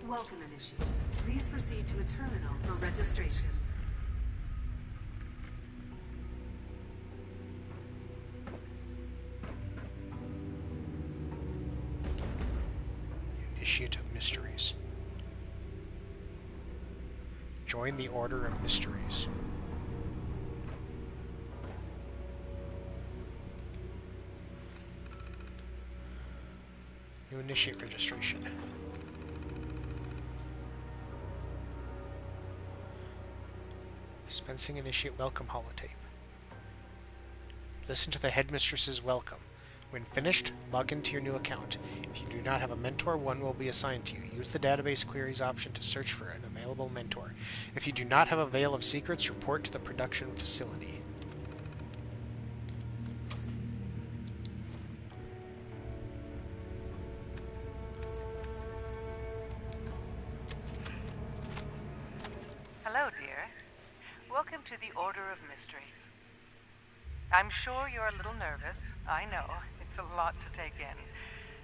Welcome, Initiate. Please proceed to a terminal for registration. Initiate of Mysteries. Join the Order of Mysteries. You initiate registration. Dispensing initiate welcome holotape. Listen to the headmistress's welcome. When finished, log into your new account. If you do not have a mentor, one will be assigned to you. Use the database queries option to search for an available mentor. If you do not have a Veil of Secrets, report to the production facility. Hello, dear. Welcome to the Order of Mysteries. I'm sure you're a little nervous. I know. It's a lot to take in.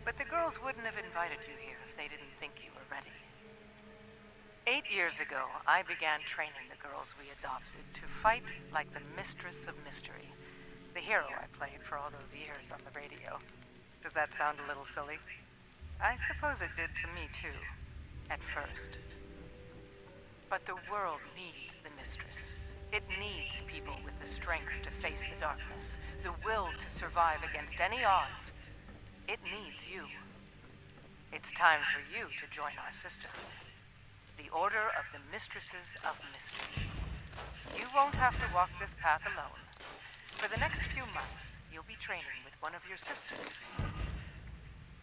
But the girls wouldn't have invited you here if they didn't think you were ready. 8 years ago, I began training the girls we adopted to fight like the Mistress of Mystery, the hero I played for all those years on the radio. Does that sound a little silly? I suppose it did to me, too, at first. But the world needs the Mistress. It needs people with the strength to face the darkness, the will to survive against any odds. It needs you. It's time for you to join our sisterhood, the Order of the Mistresses of Mystery. You won't have to walk this path alone. For the next few months, you'll be training with one of your sisters.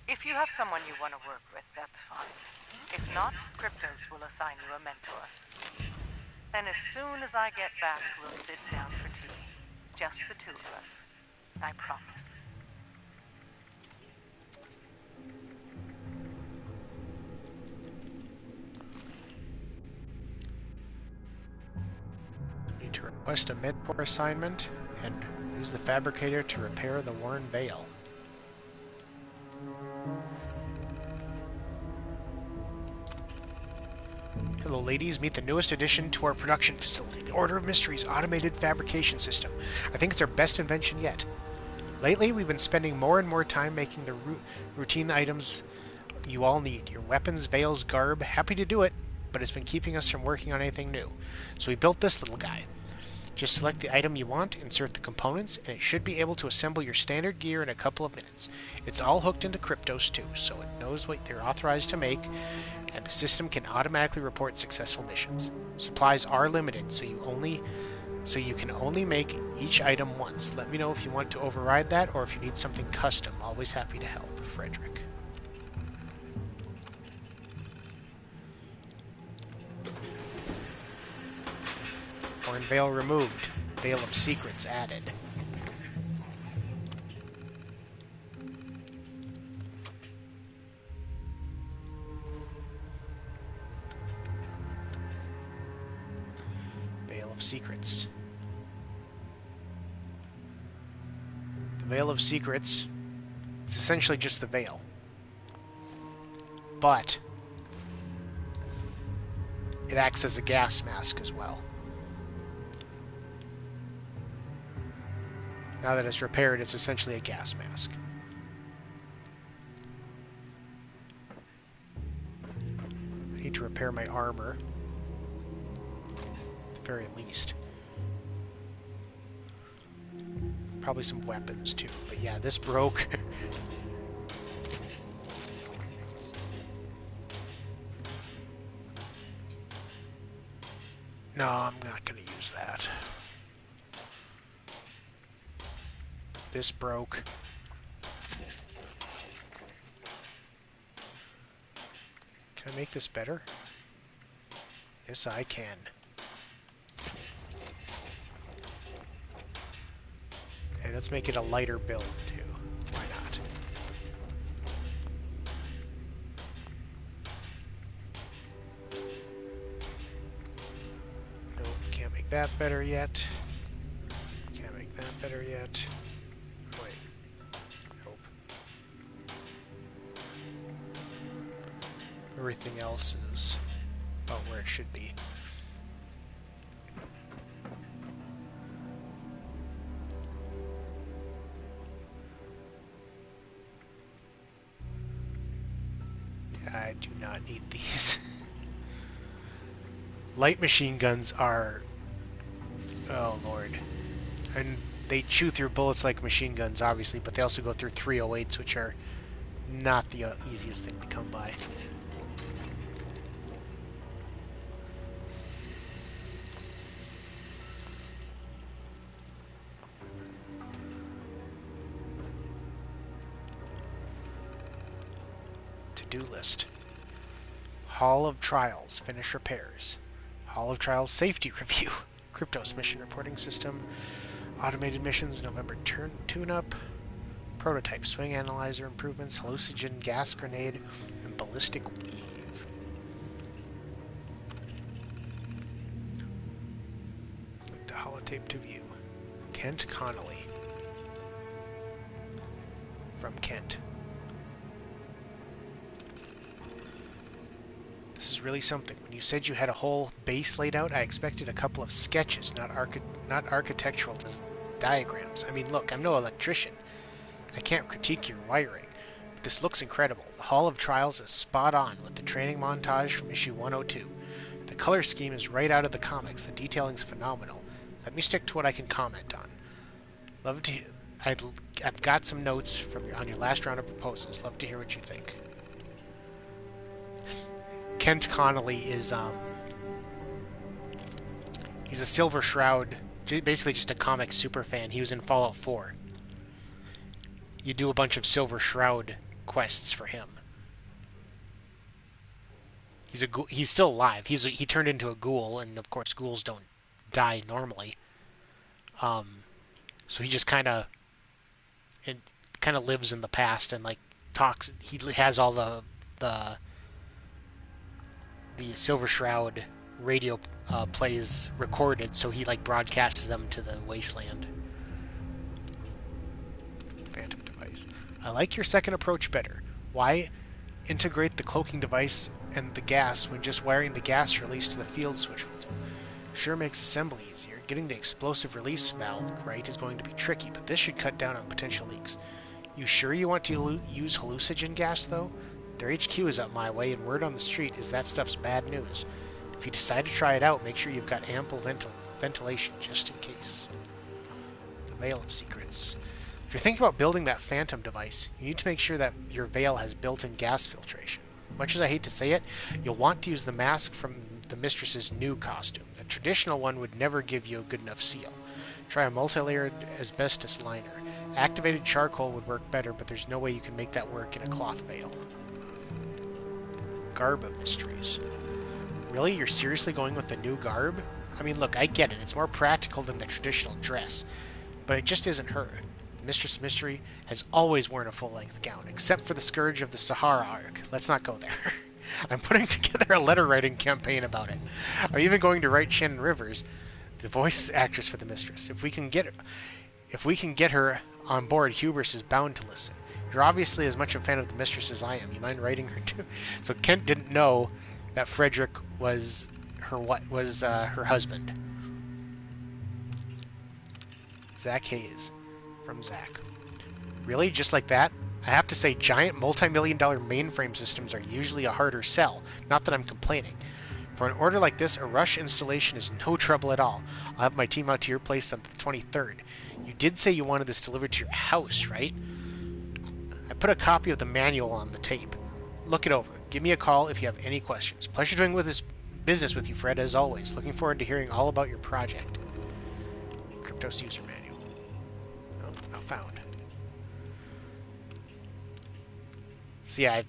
If you have someone you want to work with, that's fine. If not, Kryptos will assign you a mentor. And as soon as I get back, we'll sit down for tea. Just the two of us. I promise. Need to request a mentor assignment and use the fabricator to repair the worn veil. Hello ladies, meet the newest addition to our production facility, the Order of Mysteries automated fabrication system. I think it's our best invention yet. Lately, we've been spending more and more time making the routine items you all need. Your weapons, veils, garb, happy to do it, but it's been keeping us from working on anything new. So we built this little guy. Just select the item you want, insert the components, and it should be able to assemble your standard gear in a couple of minutes. It's all hooked into Kryptos too, so it knows what they're authorized to make, and the system can automatically report successful missions. Supplies are limited, so you can only make each item once. Let me know if you want to override that or if you need something custom. Always happy to help. Frederick. Horn Veil removed. Veil of Secrets added. Veil of Secrets. The Veil of Secrets is essentially just the veil. But it acts as a gas mask as well. Now that it's repaired, it's essentially a gas mask. I need to repair my armor. At the very least. Probably some weapons too. But yeah, this broke. No, I'm not going to use that. This broke. Can I make this better? Yes, I can. Okay, let's make it a lighter build, too. Why not? that better yet. Can't make that better yet. Wait. Nope. Everything else is about where it should be. Yeah, I do not need these. Light machine guns are... oh lord. And they chew through bullets like machine guns, obviously, but they also go through 308s, which are not the easiest thing to come by. To-do list. Hall of Trials, finish repairs. Hall of Trials safety review. Kryptos mission reporting system. Automated missions, November tune-up. Prototype swing analyzer improvements, hallucinogen gas grenade, and ballistic weave. Select the holotape to view. Kent Connolly. From Kent. This is really something. When you said you had a whole base laid out, I expected a couple of sketches, not architectural diagrams. I mean, look, I'm no electrician. I can't critique your wiring. But this looks incredible. The Hall of Trials is spot on with the training montage from issue 102. The color scheme is right out of the comics. The detailing's phenomenal. Let me stick to what I can comment on. Love to. I've got some notes from on your last round of proposals. Love to hear what you think. Kent Connolly is, he's a Silver Shroud, basically just a comic super fan. He was in Fallout 4. You do a bunch of Silver Shroud quests for him. He's still alive. He turned into a ghoul, and of course ghouls don't die normally. So he just kind of lives in the past and like talks. He has all the Silver Shroud radio plays recorded, so he like broadcasts them to the wasteland. Phantom device. I like your second approach better. Why integrate the cloaking device and the gas when just wiring the gas release to the field switch will do? Sure makes assembly easier. Getting the explosive release valve right is going to be tricky, but this should cut down on potential leaks. You sure you want to use hallucinogen gas though? Their HQ is up my way, and word on the street is that stuff's bad news. If you decide to try it out, make sure you've got ample ventilation, just in case. The Veil of Secrets. If you're thinking about building that Phantom device, you need to make sure that your Veil has built-in gas filtration. Much as I hate to say it, you'll want to use the mask from the Mistress's new costume. The traditional one would never give you a good enough seal. Try a multi-layered asbestos liner. Activated charcoal would work better, but there's no way you can make that work in a cloth veil. Garb of Mysteries. Really? You're seriously going with the new garb? I mean, look, I get it. It's more practical than the traditional dress. But it just isn't her. Mistress Mystery has always worn a full-length gown, except for the Scourge of the Sahara arc. Let's not go there. I'm putting together a letter-writing campaign about it. I'm even going to write Shannon Rivers, the voice actress for the Mistress. If we can get her on board, Hubris is bound to listen. You're obviously as much a fan of the Mistress as I am. You mind writing her too? So Kent didn't know that Frederick was her husband. Zach Hayes, from Zach. Really, just like that? I have to say, giant multi-million-dollar mainframe systems are usually a harder sell. Not that I'm complaining. For an order like this, a rush installation is no trouble at all. I'll have my team out to your place on the 23rd. You did say you wanted this delivered to your house, right? I put a copy of the manual on the tape. Look it over. Give me a call if you have any questions. Pleasure doing this business with you, Fred, as always. Looking forward to hearing all about your project. Kryptos user manual. Oh, not found. So yeah,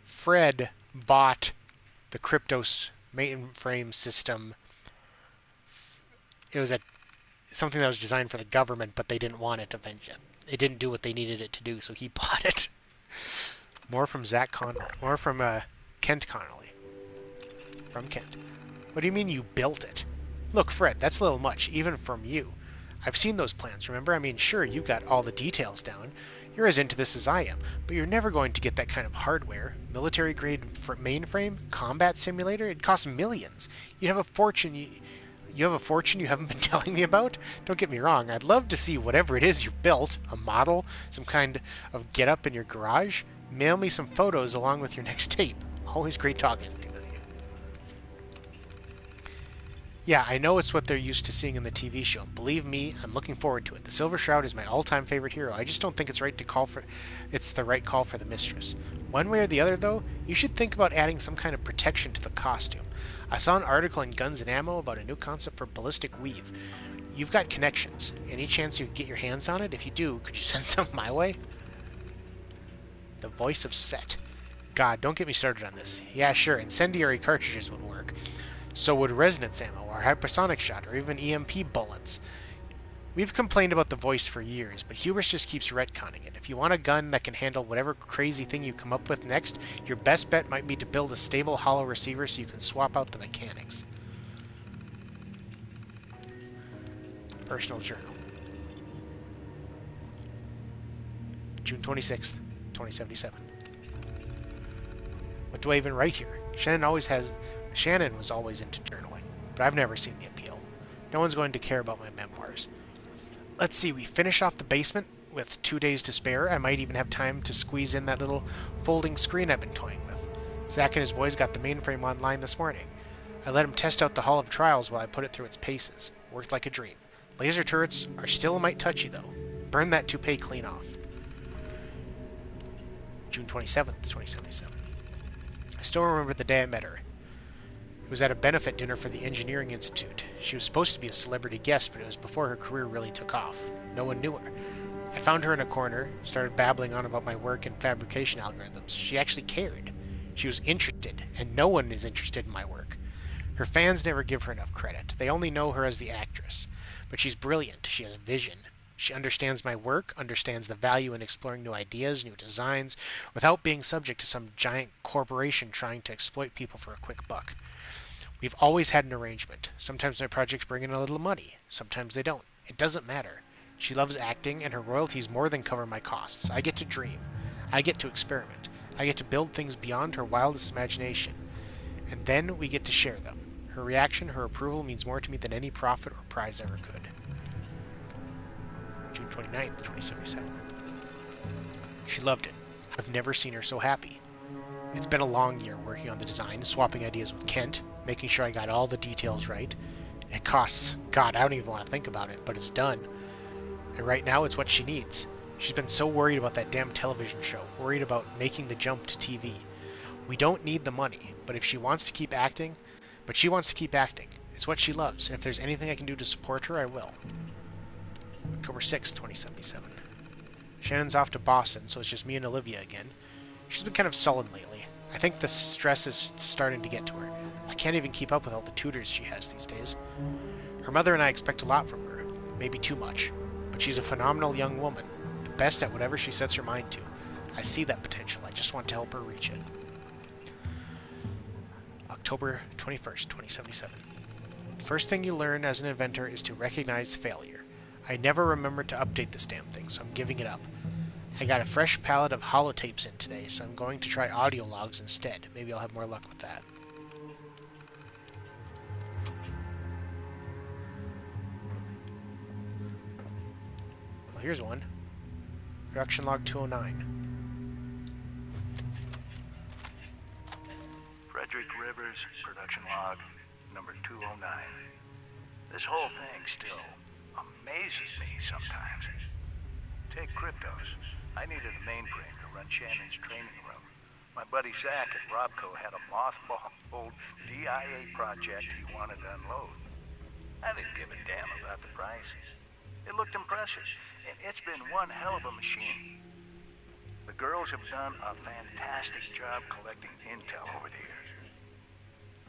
Fred bought the Kryptos mainframe system. It was something that was designed for the government, but they didn't want it to venture. It didn't do what they needed it to do, so he bought it. More from Kent Connolly. From Kent. What do you mean you built it? Look, Fred, that's a little much, even from you. I've seen those plans, remember? I mean, sure, you got all the details down. You're as into this as I am, but you're never going to get that kind of hardware. Military-grade mainframe? Combat simulator? It costs millions. You'd have a fortune you have a fortune you haven't been telling me about? Don't get me wrong, I'd love to see whatever it is you built, a model, some kind of get-up in your garage. Mail me some photos along with your next tape. Always great talking with you. Yeah, I know it's what they're used to seeing in the TV show. Believe me, I'm looking forward to it. The Silver Shroud is my all-time favorite hero. I just don't think it's the right call for the Mistress. One way or the other, though, you should think about adding some kind of protection to the costume. I saw an article in Guns and Ammo about a new concept for ballistic weave. You've got connections. Any chance you could get your hands on it? If you do, could you send some my way? The voice of Set. God, don't get me started on this. Yeah, sure, incendiary cartridges would work. So would resonance ammo, or hypersonic shot, or even EMP bullets. We've complained about the voice for years, but Hubris just keeps retconning it. If you want a gun that can handle whatever crazy thing you come up with next, your best bet might be to build a stable hollow receiver so you can swap out the mechanics. Personal journal. June 26th, 2077. What do I even write here? Shannon was always into journaling, but I've never seen the appeal. No one's going to care about my memoirs. Let's see, we finish off the basement with 2 days to spare. I might even have time to squeeze in that little folding screen I've been toying with. Zach and his boys got the mainframe online this morning. I let him test out the Hall of Trials while I put it through its paces. Worked like a dream. Laser turrets are still a mite touchy, though. Burn that toupee clean off. June 27th, 2077. I still remember the day I met her. It was at a benefit dinner for the Engineering Institute. She was supposed to be a celebrity guest, but it was before her career really took off. No one knew her. I found her in a corner, started babbling on about my work and fabrication algorithms. She actually cared. She was interested, and no one is interested in my work. Her fans never give her enough credit. They only know her as the actress. But she's brilliant. She has vision. She understands my work, understands the value in exploring new ideas, new designs, without being subject to some giant corporation trying to exploit people for a quick buck. We've always had an arrangement. Sometimes my projects bring in a little money. Sometimes they don't. It doesn't matter. She loves acting, and her royalties more than cover my costs. I get to dream. I get to experiment. I get to build things beyond her wildest imagination. And then we get to share them. Her reaction, her approval means more to me than any profit or prize ever could. June 29th, 2077. She loved it. I've never seen her so happy. It's been a long year working on the design, swapping ideas with Kent, making sure I got all the details right. It costs, God, I don't even want to think about it, but it's done. And right now it's what she needs. She's been so worried about that damn television show, worried about making the jump to TV. We don't need the money, but she wants to keep acting. It's what she loves, and if there's anything I can do to support her, I will. October 6th, 2077. Shannon's off to Boston, so it's just me and Olivia again. She's been kind of sullen lately. I think the stress is starting to get to her. I can't even keep up with all the tutors she has these days. Her mother and I expect a lot from her, maybe too much. But she's a phenomenal young woman, the best at whatever she sets her mind to. I see that potential, I just want to help her reach it. October 21st, 2077. The first thing you learn as an inventor is to recognize failure. I never remembered to update this damn thing, so I'm giving it up. I got a fresh pallet of holotapes in today, so I'm going to try audio logs instead. Maybe I'll have more luck with that. Well, here's one. Production log 209. Frederick Rivers, production log number 209. This whole thing still amazes me sometimes. Take Cryptos. I needed a mainframe to run Shannon's training room. My buddy Zach at Robco had a mothballed DIA project he wanted to unload. I didn't give a damn about the price. It looked impressive, and it's been one hell of a machine. The girls have done a fantastic job collecting intel over the years.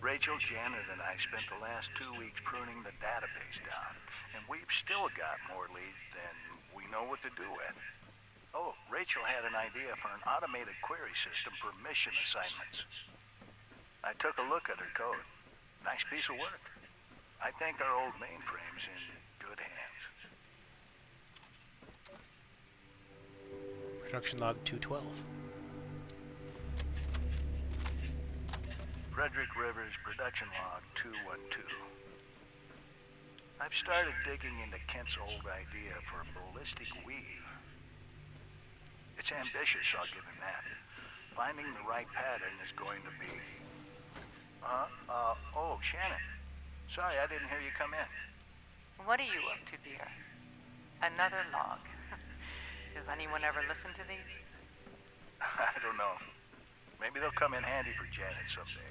Rachel, Janet, and I spent the last 2 weeks pruning the database down, and we've still got more leads than we know what to do with. Oh, Rachel had an idea for an automated query system for mission assignments. I took a look at her code. Nice piece of work. I think our old mainframe's in good hands. Production log 212. Frederick Rivers, production log 212. I've started digging into Kent's old idea for a ballistic weave. It's ambitious, I'll give him that. Finding the right pattern is going to be... oh, Shannon. Sorry, I didn't hear you come in. What are you up to, dear? Another log. Does anyone ever listen to these? I don't know. Maybe they'll come in handy for Janet someday.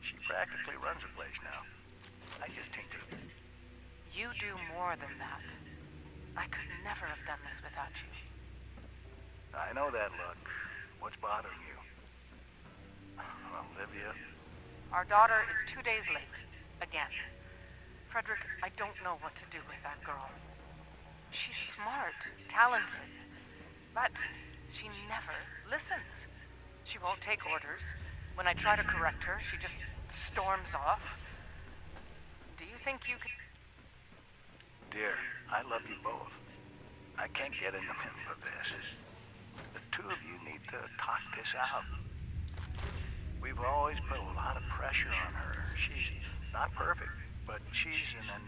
She practically runs the place now. I just tinker. You do more than that. I could never have done this without you. I know that, Luck. What's bothering you? Olivia? Our daughter is 2 days late. Again. Frederick, I don't know what to do with that girl. She's smart, talented, but she never listens. She won't take orders. When I try to correct her, she just storms off. Do you think you could... Dear, I love you both. I can't get in the middle of this. The two of you need to talk this out. We've always put a lot of pressure on her. She's not perfect, but she's an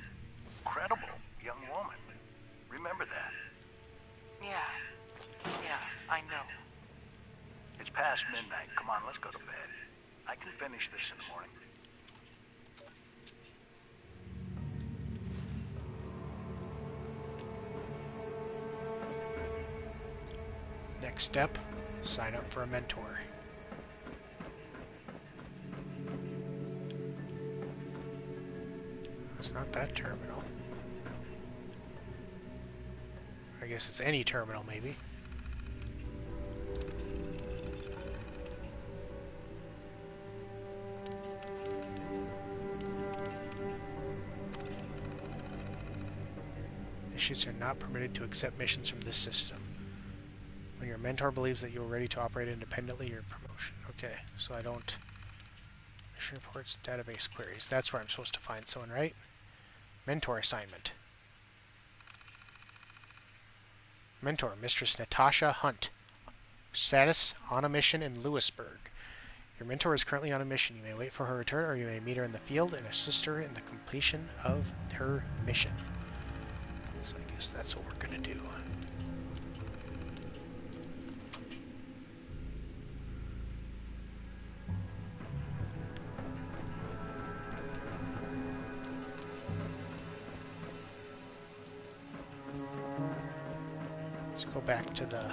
incredible young woman. Remember that. Yeah, I know. It's past midnight. Come on, let's go to bed. I can finish this in the morning. Next step, sign up for a mentor. It's not that terminal. I guess it's any terminal, maybe. Missions are not permitted to accept missions from this system. When your mentor believes that you are ready to operate independently, your promotion. Okay, so I don't... Mission reports, database queries. That's where I'm supposed to find someone, right? Mentor assignment. Mentor, Mistress Natasha Hunt. Status, on a mission in Lewisburg. Your mentor is currently on a mission. You may wait for her return, or you may meet her in the field and assist her in the completion of her mission. So I guess that's what we're going to do. Let's go back to the...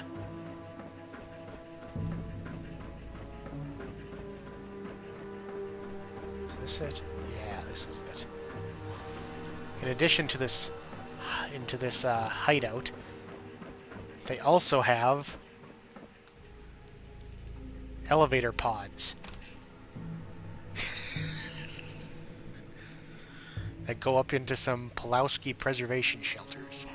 Is this it? Yeah, this is it. In addition to this, hideout, they also have elevator pods that go up into some Pulowski preservation shelters.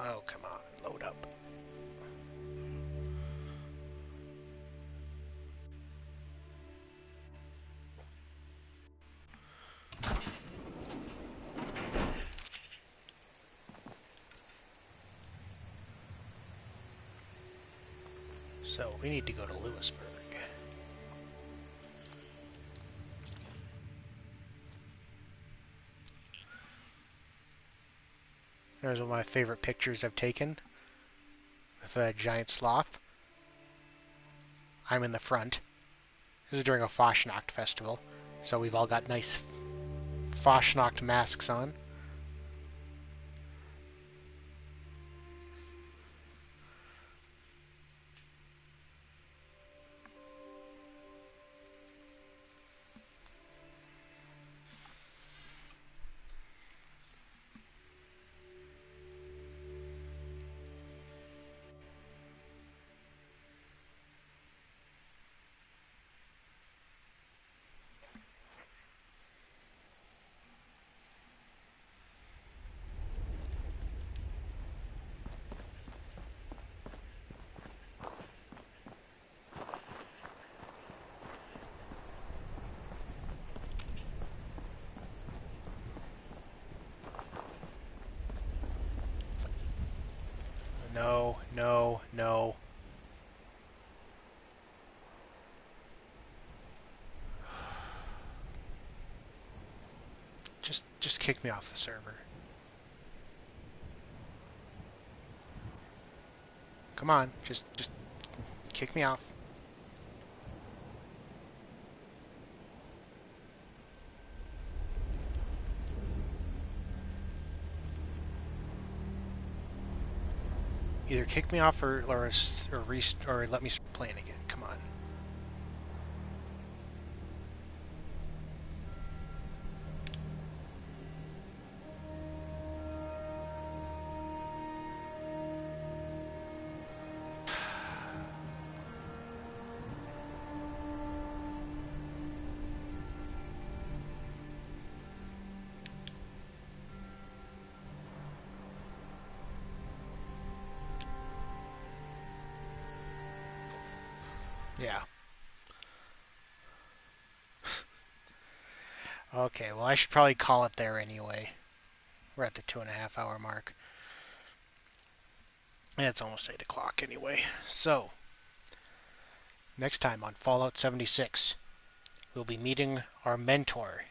Oh, come on, load up. So, we need to go to Lewisburg. There's one of my favorite pictures I've taken with a giant sloth. I'm in the front. This is during a Fastnacht festival, so we've all got nice Fastnacht masks on. No, no, no. Just kick me off the server. Come on, just kick me off. Either kick me off or let me start playing again. Come on. Yeah. Okay, well I should probably call it there anyway. We're at the 2.5 hour mark. And it's almost 8 o'clock anyway. So, next time on Fallout 76, we'll be meeting our mentor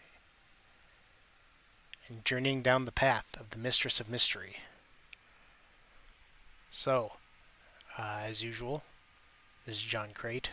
and journeying down the path of the Mistress of Mystery. So, as usual, this is John Crate.